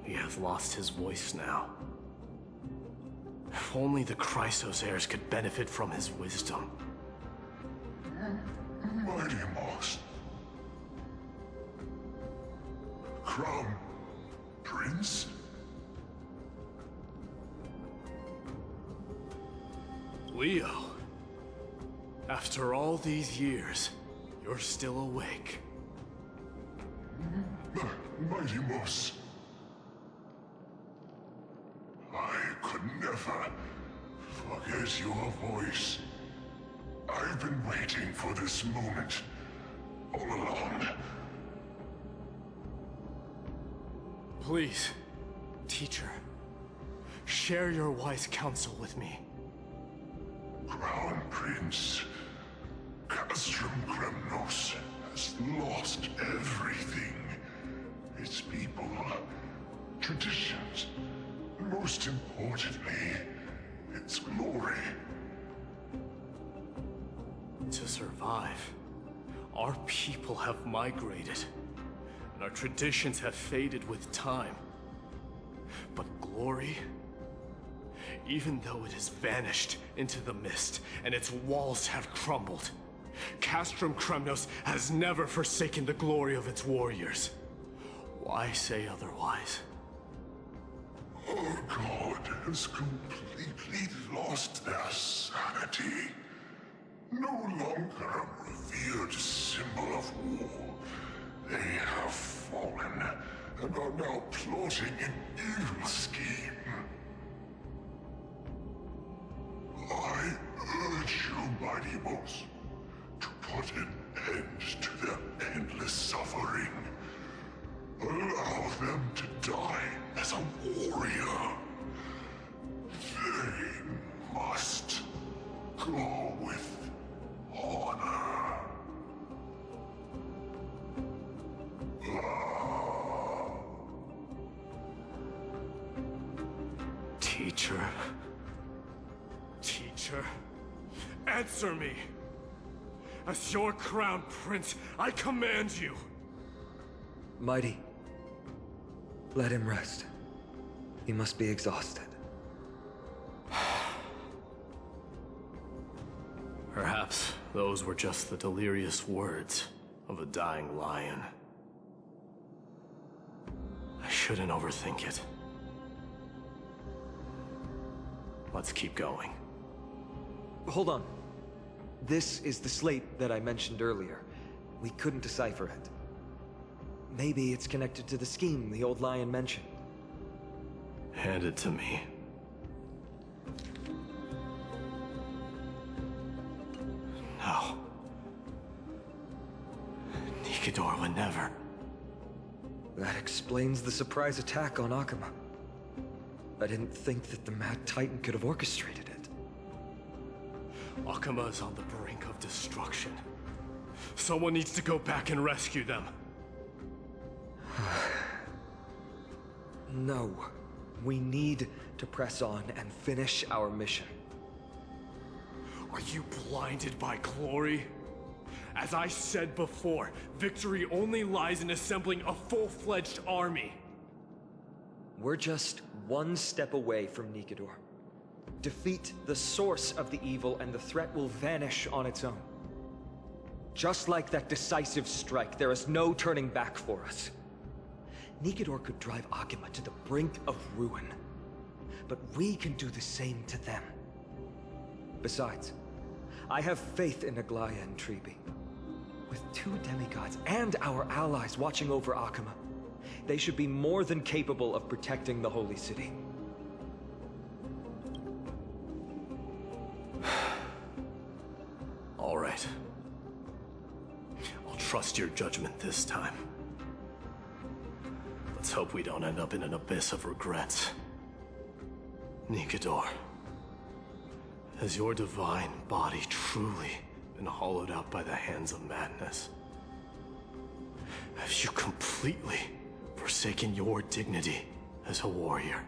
he has lost his voice now. If only the Chrysos heirs could benefit from his wisdom. Mighty Moss. Crown Prince? Leo, after all these years, you're still awake. Mighty Moss. I could never forget your voice. I've been waiting for this moment all along. Please, teacher, share your wise counsel with me. Crown Prince, Castrum Kremnos has lost everything. Its people, traditions, and most importantly, its glory. To survive, our people have migrated, and our traditions have faded with time. But glory, even though it has vanished into the mist and its walls have crumbled, Castrum Kremnos has never forsaken the glory of its warriors. Why say otherwise? Our god has completely lost their sanity. No longer a revered symbol of war. They have fallen and are now plotting an evil scheme. I urge you, Mighty Moss, to put an end to their endless suffering. Allow them to die as a warrior. They must go with honor. Teacher. Teacher. Answer me. As your crown prince, I command you. Mighty, let him rest. He must be exhausted. Perhaps those were just the delirious words of a dying lion. I shouldn't overthink it. Let's keep going. Hold on. This is the slate that I mentioned earlier. We couldn't decipher it. Maybe it's connected to the scheme the old lion mentioned. Hand it to me. No. Nikador would never. That explains the surprise attack on Akama. I didn't think that the Mad Titan could have orchestrated it. Akama is on the brink of destruction. Someone needs to go back and rescue them. No. We need to press on and finish our mission. Are you blinded by glory? As I said before, victory only lies in assembling a full-fledged army. We're just one step away from Nikador. Defeat the source of the evil and the threat will vanish on its own. Just like that decisive strike, there is no turning back for us. Nikidor could drive Akima to the brink of ruin, but we can do the same to them. Besides, I have faith in Aglaya and Tribi. With 2 demigods and our allies watching over Akima, they should be more than capable of protecting the Holy City. All right. I'll trust your judgment this time. Let's hope we don't end up in an abyss of regrets. Nikidor, has your divine body truly been hollowed out by the hands of madness? Have you completely forsaken your dignity as a warrior?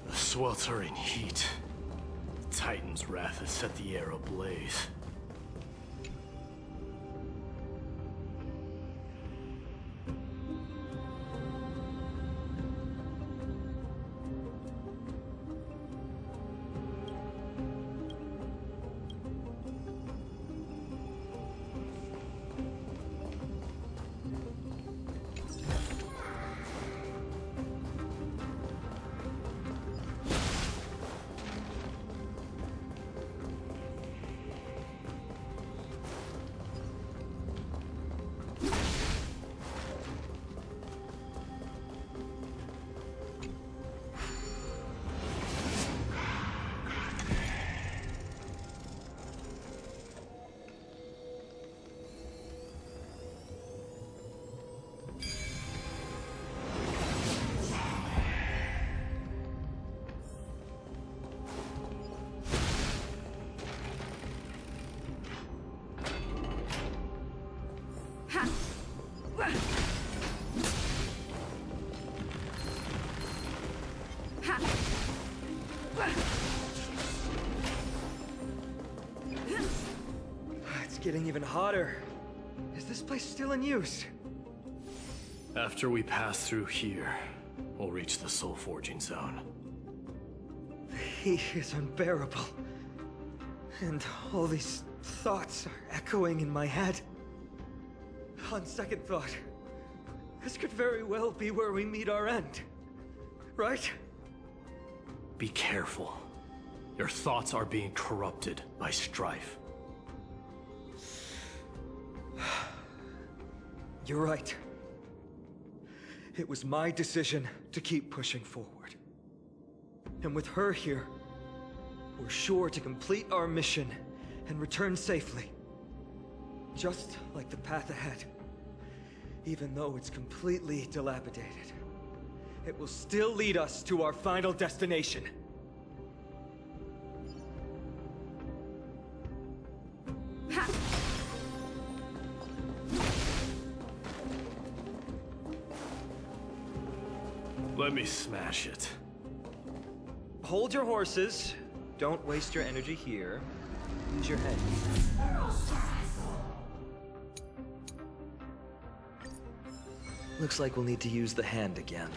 The sweltering heat. The Titan's wrath has set the air ablaze. It's getting even hotter. Is this place still in use? After we pass through here, we'll reach the soul forging zone. The heat is unbearable. And all these thoughts are echoing in my head. On second thought, this could very well be where we meet our end. Right? Be careful. Your thoughts are being corrupted by strife. You're right. It was my decision to keep pushing forward. And with her here, we're sure to complete our mission and return safely. Just like the path ahead. Even though it's completely dilapidated, it will still lead us to our final destination. Let me smash it. Hold your horses. Don't waste your energy here. Use your head. Looks like we'll need to use the hand again.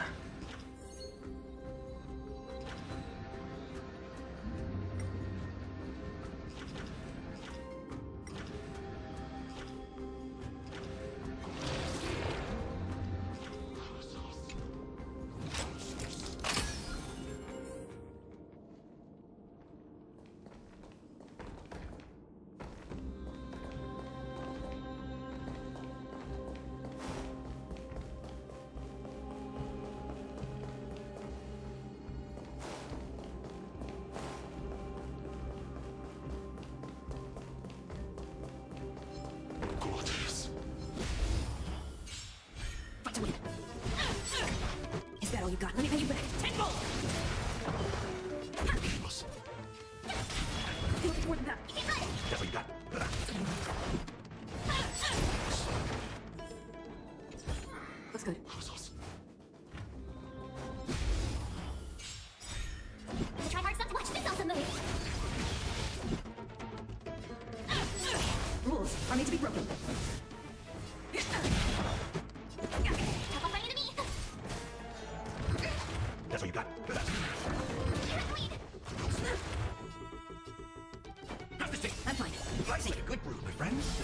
friends?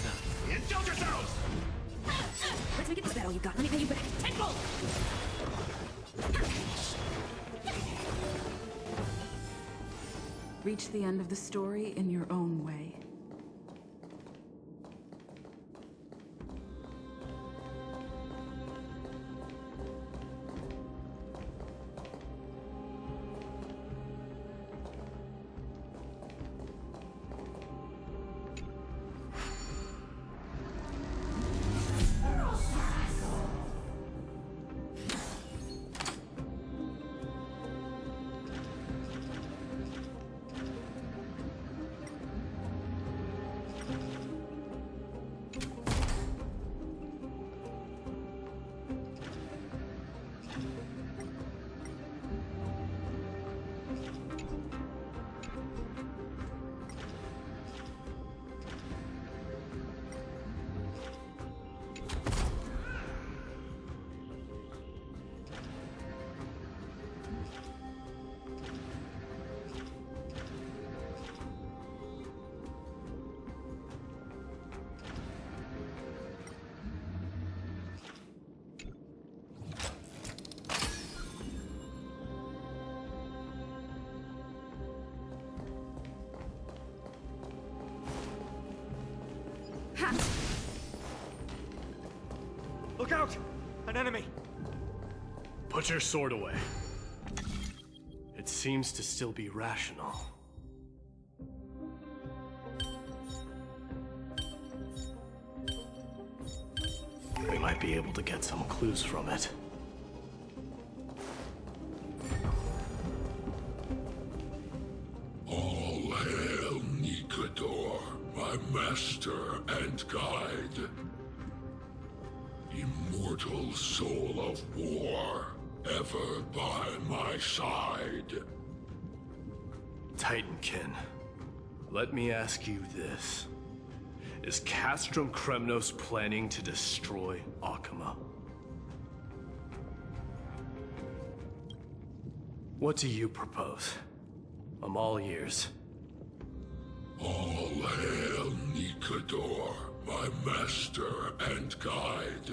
Indulge yourselves! Let's make it this battle you got. Let me pay you back. Tenfold! Reach the end of the story in your own way. Look out! An enemy! Put your sword away. It seems to still be rational. We might be able to get some clues from it. All hail Nikador, my master and guide. Immortal soul of war, ever by my side. Titankin, let me ask you this. Is Castrum Kremnos planning to destroy Akama? What do you propose? I'm all ears. All hail Nikador, my master and guide.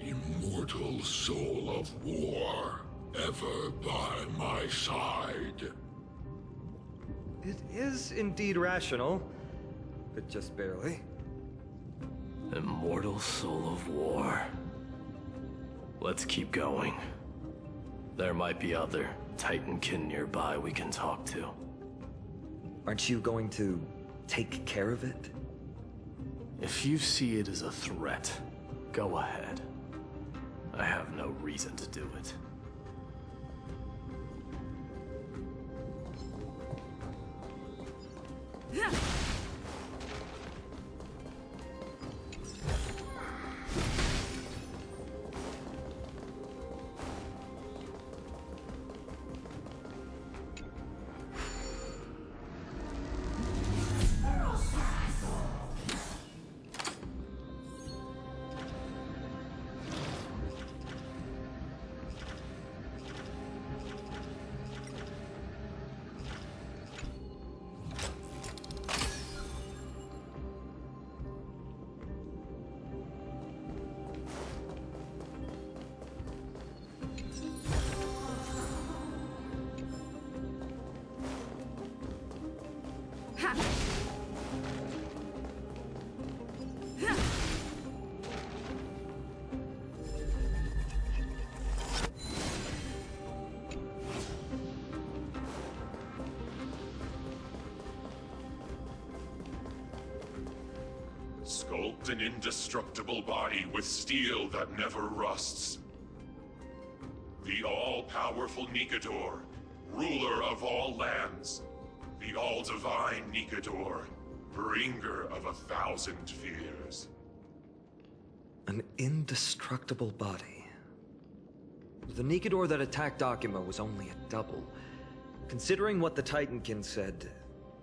Immortal soul of war, ever by my side. It is indeed rational, but just barely. Immortal soul of war. Let's keep going. There might be other Titankin nearby we can talk to. Aren't you going to take care of it? If you see it as a threat, go ahead. I have no reason to do it. Sculpt an indestructible body with steel that never rusts. The all-powerful Nikador, ruler of all lands. The all-divine Nikador, bringer of 1,000 fears. An indestructible body. The Nikador that attacked Akima was only a double. Considering what the Titankin said,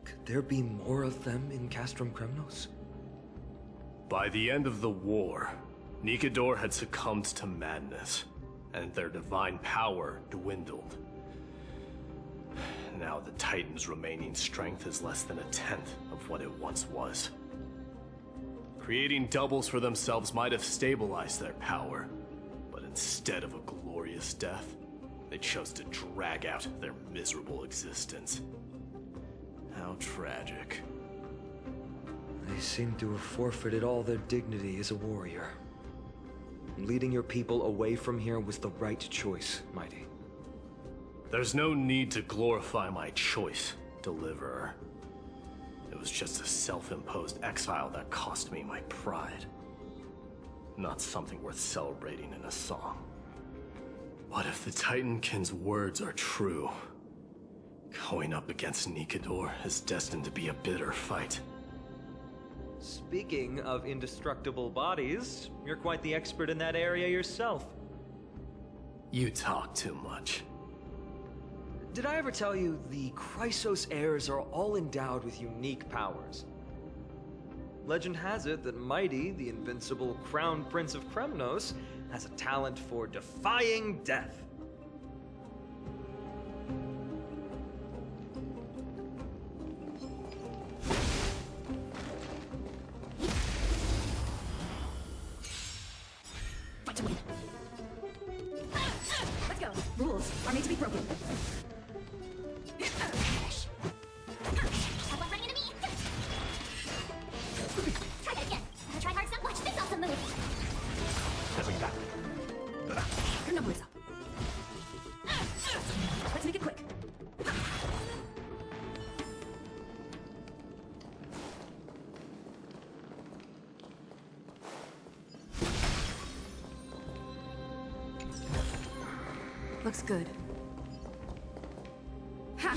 could there be more of them in Castrum Kremnos? By the end of the war, Nikador had succumbed to madness, and their divine power dwindled. Now Now the Titan's remaining strength is less than a tenth of what it once was. Creating doubles for themselves might have stabilized their power, but instead of a glorious death, they chose to drag out their miserable existence. How tragic. They seem to have forfeited all their dignity as a warrior. Leading your people away from here was the right choice, Mighty. There's no need to glorify my choice, Deliverer. It was just a self-imposed exile that cost me my pride. Not something worth celebrating in a song. What if the Titankin's words are true? Going up against Nikador is destined to be a bitter fight. Speaking of indestructible bodies, you're quite the expert in that area yourself. You talk too much. Did I ever tell you the Chrysos heirs are all endowed with unique powers? Legend has it that Mighty, the invincible Crown Prince of Kremnos, has a talent for defying death. Fight to win. Let's go. Rules are made to be broken. Have one running into me! Try that again. Try hard some. Watch this also move. That's what you got. Your number is up. Let's make it quick. Looks good. Ha!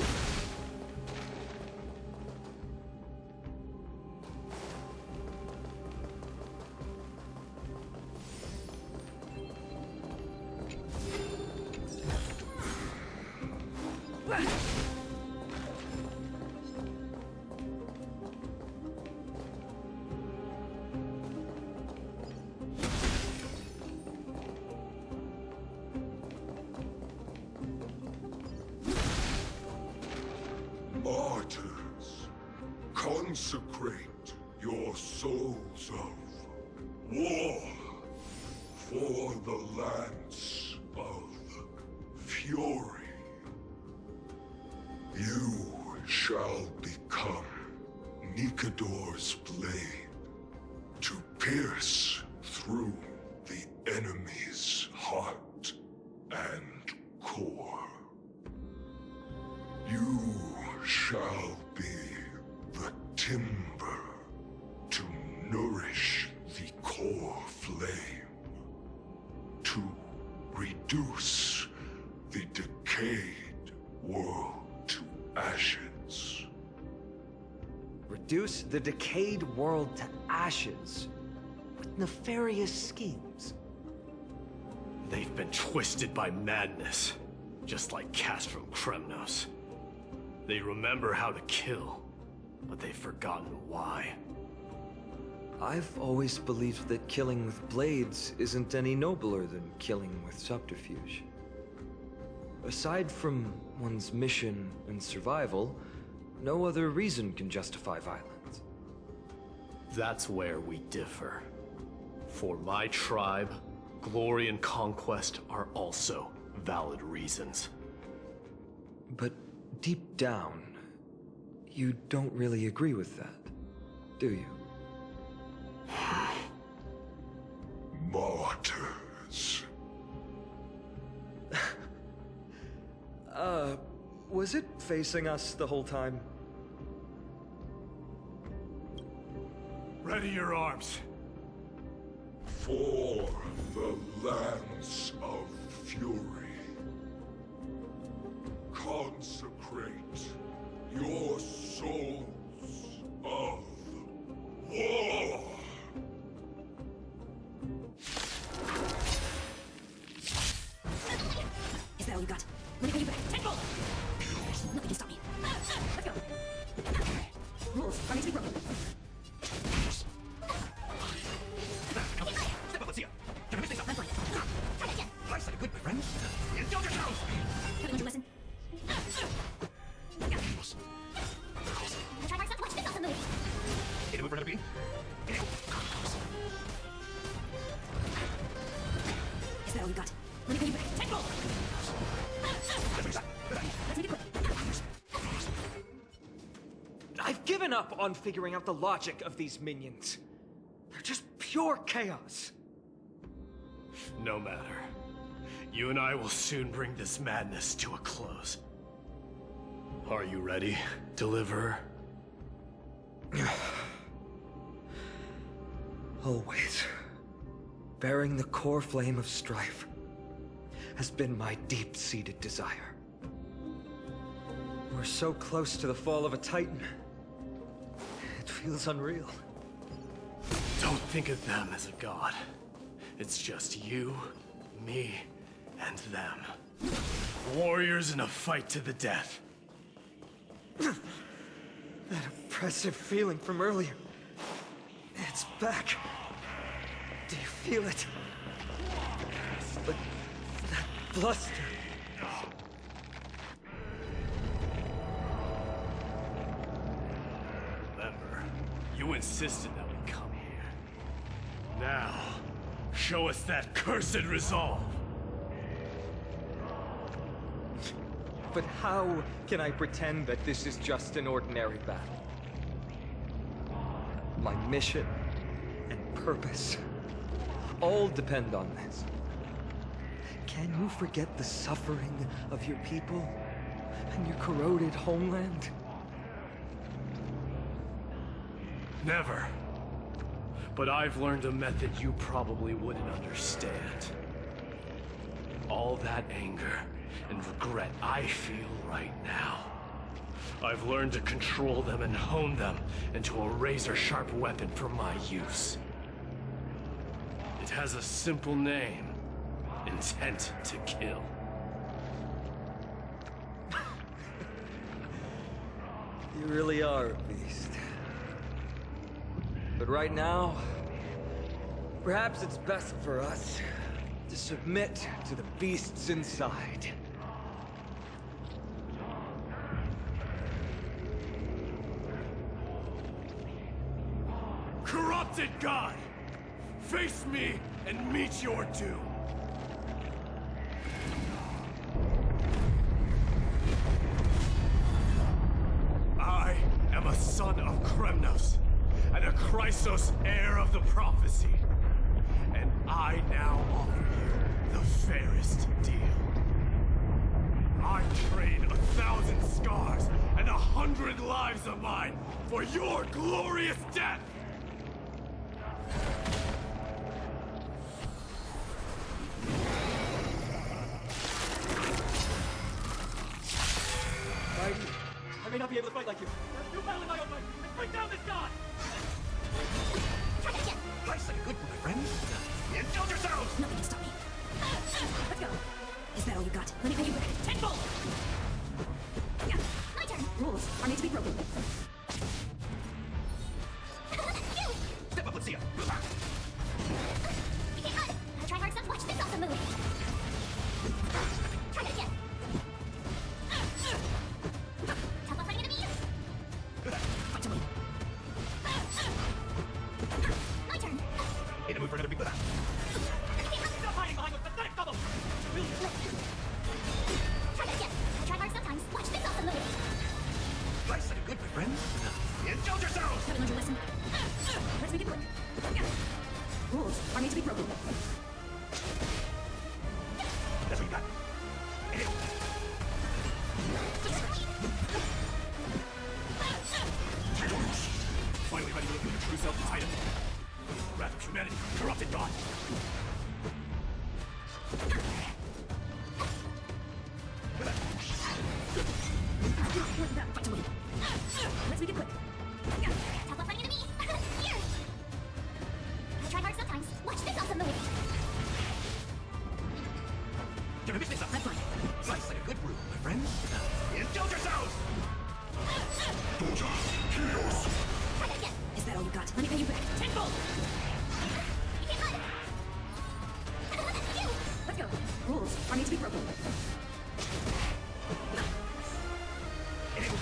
Martyrs, consecrate your souls of war for the lance of fury. You shall become Nikador's blade to pierce through the enemy's heart and core. You shall be the timber to nourish the core flame, to reduce the decayed world to ashes. Reduce the decayed world to ashes with nefarious schemes. They've been twisted by madness, just like Cast from Kremnos. They remember how to kill, but they've forgotten why. I've always believed that killing with blades isn't any nobler than killing with subterfuge. Aside from one's mission and survival, no other reason can justify violence. That's where we differ. For my tribe, glory and conquest are also valid reasons. But deep down, you don't really agree with that, do you? Martyrs. Was it facing us the whole time? Ready your arms. For the lance of fury. Consecrate your souls of war. Is that all you got? Let me get you back. Tenfold! Nothing can stop me. Let's go. Rules are made to be broken. Step up, let's see ya. Can I miss this up? I'm fine. Try that again. Nice like a good, my friend. Indulge yourselves! Have you learned your lesson? given up on figuring out the logic of these minions. They're just pure chaos. No matter. You and I will soon bring this madness to a close. Are you ready, Deliverer? Always. Bearing the core flame of strife has been my deep-seated desire. We're so close to the fall of a Titan. It feels unreal. Don't think of them as a god. It's just you, me, and them. Warriors in a fight to the death. That oppressive feeling from earlier. It's back. Do you feel it? That bluster. Remember, you insisted that we come here. Now, show us that cursed resolve. But how can I pretend that this is just an ordinary battle? My mission and purpose all depend on this. Can you forget the suffering of your people and your corroded homeland? Never. But I've learned a method you probably wouldn't understand. All that anger and regret I feel right now, I've learned to control them and hone them into a razor-sharp weapon for my use. It has a simple name. Intent to kill. You really are a beast. But right now, perhaps it's best for us to submit to the beasts inside. Corrupted God! Face me and meet your doom! I am a son of Kremnos, and a Chrysos heir of the prophecy. And I now offer you the fairest deal. I trade 1,000 scars and 100 lives of mine for your glorious death! I may not be able to fight like you. Do battle in my own way and bring down this god! Life's like a good one, my friend. Indulge yourselves! Nothing can stop me. Let's go. Is that all you got? Let me pay you back. Tenfold! Yeah, my turn. Rules are made to be broken. Step up, let's see ya. You can't hide! I try hard stuff, watch this awesome move! Try it again! Tough up fighting enemies! Fight to win. My turn! In the mood for another big one. Stop hiding behind those pathetic bubbles! We'll crush you! Try it again! I try hard sometimes, watch this awesome move! Life's like a good one, my friend. Indulge yourselves! Haven't learned your lesson. Let's make it quick. Rules are made to be broken. That's what you got. Hit it. Finally ready to look at your true self, Titan. Wrath of humanity, corrupted God. Fight to win. Let's make it quick. Tough up fighting enemies! Here! I try hard sometimes, watch this awesome move! Gonna miss this up. That's fine. Life's like a good brew, my friend. Indulge yourselves! Try it again! Is that all you got? Let me pay you back. Tenfold! You can't hide! Let's go. Rules are made to be broken. Hit it.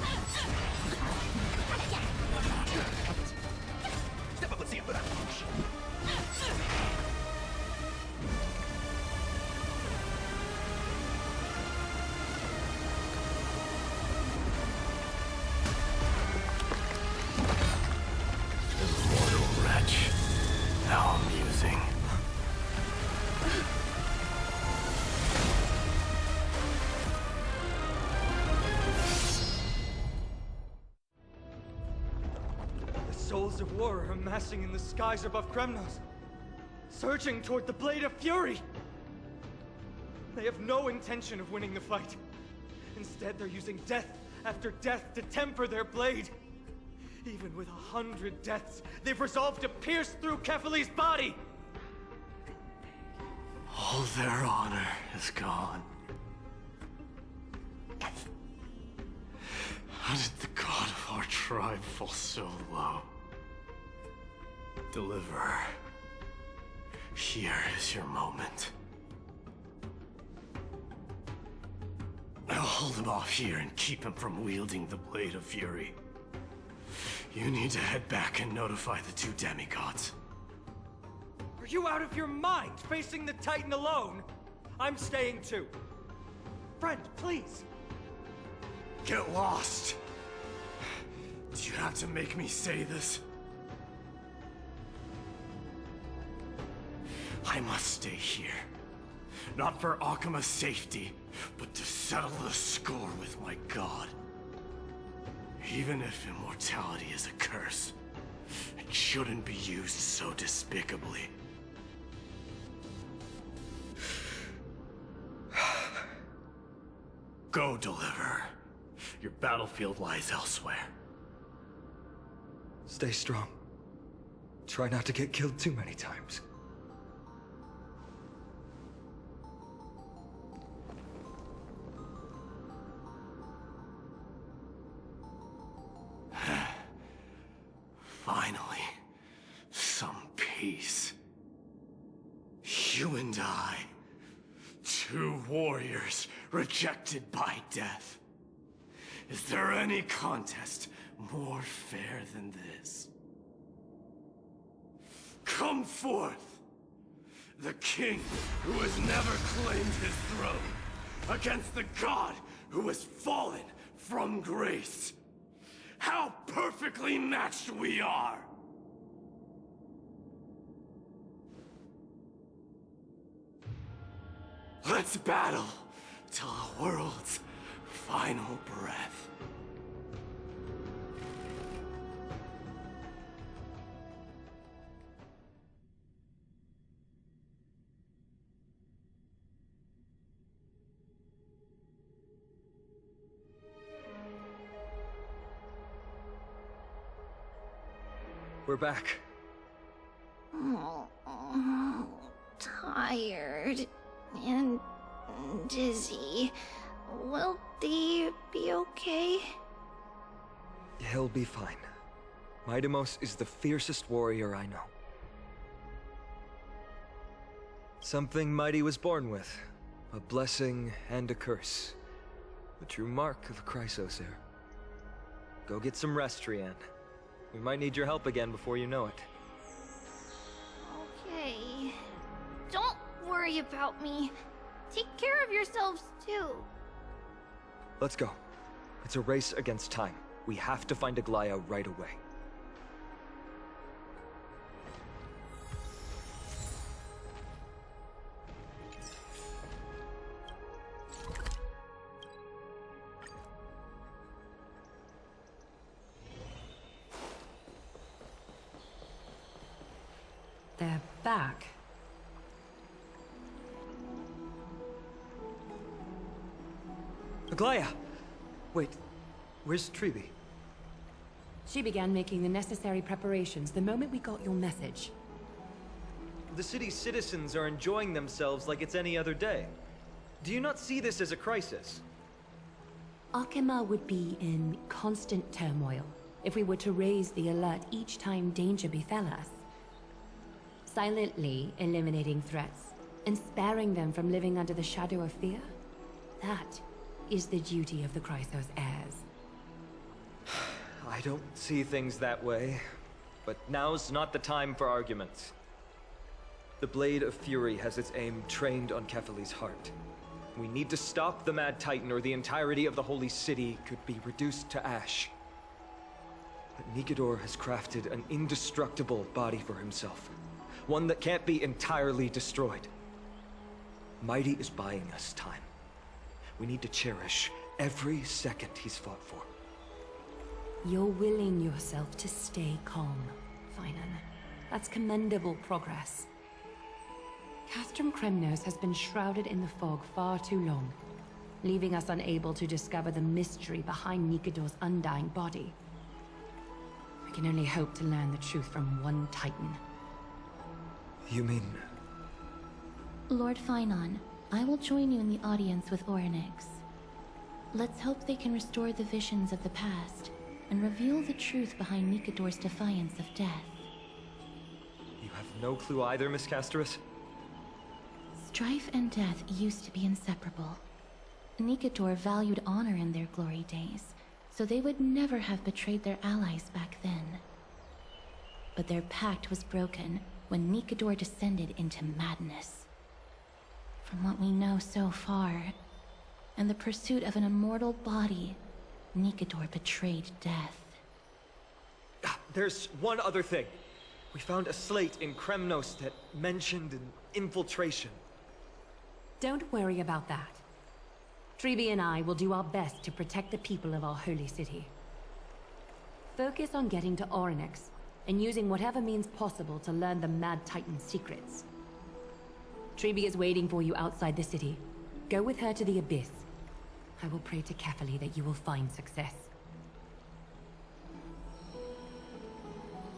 listen. Step up and see him. Immortal wretch. How amusing. The souls of war are amassing in the skies above Kremnos, surging toward the Blade of Fury. They have no intention of winning the fight. Instead, they're using death after death to temper their blade. Even with 100 deaths, they've resolved to pierce through Kefali's body! All their honor is gone. How did the god of our tribe fall so low? Deliverer, here is your moment. I'll hold him off here and keep him from wielding the Blade of Fury. You need to head back and notify the two demigods. Are you out of your mind, facing the Titan alone? I'm staying too. Friend, please. Get lost! Do you have to make me say this? I must stay here. Not for Akima's safety, but to settle the score with my god. Even if immortality is a curse, it shouldn't be used so despicably. Go, Deliverer. Your battlefield lies elsewhere. Stay strong. Try not to get killed too many times. Finally, some peace. You and I, two warriors rejected by death. Is there any contest more fair than this? Come forth, the king who has never claimed his throne, against the god who has fallen from grace. How perfectly matched we are! Let's battle till the world's final breath. We're back. Tired and dizzy. Will they be okay? He'll be fine. Midamos is the fiercest warrior I know. Something Mighty was born with. A blessing and a curse. The true mark of Chrysos here. Go get some rest, Trianne. We might need your help again before you know it. Okay. Don't worry about me. Take care of yourselves, too. Let's go. It's a race against time. We have to find Aglaya right away. They're back. Aglaya! Wait, where's Tribi? She began making the necessary preparations the moment we got your message. The city's citizens are enjoying themselves like it's any other day. Do you not see this as a crisis? Akima would be in constant turmoil if we were to raise the alert each time danger befell us. Silently eliminating threats and sparing them from living under the shadow of fear, that is the duty of the Chrysos heirs. I don't see things that way, but now's not the time for arguments. The Blade of Fury has its aim trained on Kefali's heart. We need to stop the Mad Titan, or the entirety of the Holy City could be reduced to ash. But Nikedor has crafted an indestructible body for himself. One that can't be entirely destroyed. Mighty is buying us time. We need to cherish every second he's fought for. You're willing yourself to stay calm, Finan. That's commendable progress. Castrum Kremnos has been shrouded in the fog far too long, leaving us unable to discover the mystery behind Nikedor's undying body. We can only hope to learn the truth from one Titan. You mean... Lord Finan, I will join you in the audience with Orynyx. Let's hope they can restore the visions of the past and reveal the truth behind Nikedor's defiance of death. You have no clue either, Miss Casterus? Strife and death used to be inseparable. Nikedor valued honor in their glory days, so they would never have betrayed their allies back then. But their pact was broken when Nikedor descended into madness. From what we know so far, and the pursuit of an immortal body, Nikedor betrayed death. There's one other thing. We found a slate in Kremnos that mentioned an infiltration. Don't worry about that. Treeby and I will do our best to protect the people of our holy city. Focus on getting to Orynyx, and using whatever means possible to learn the Mad Titan's secrets. Treeby is waiting for you outside the city. Go with her to the Abyss. I will pray to Kefali that you will find success.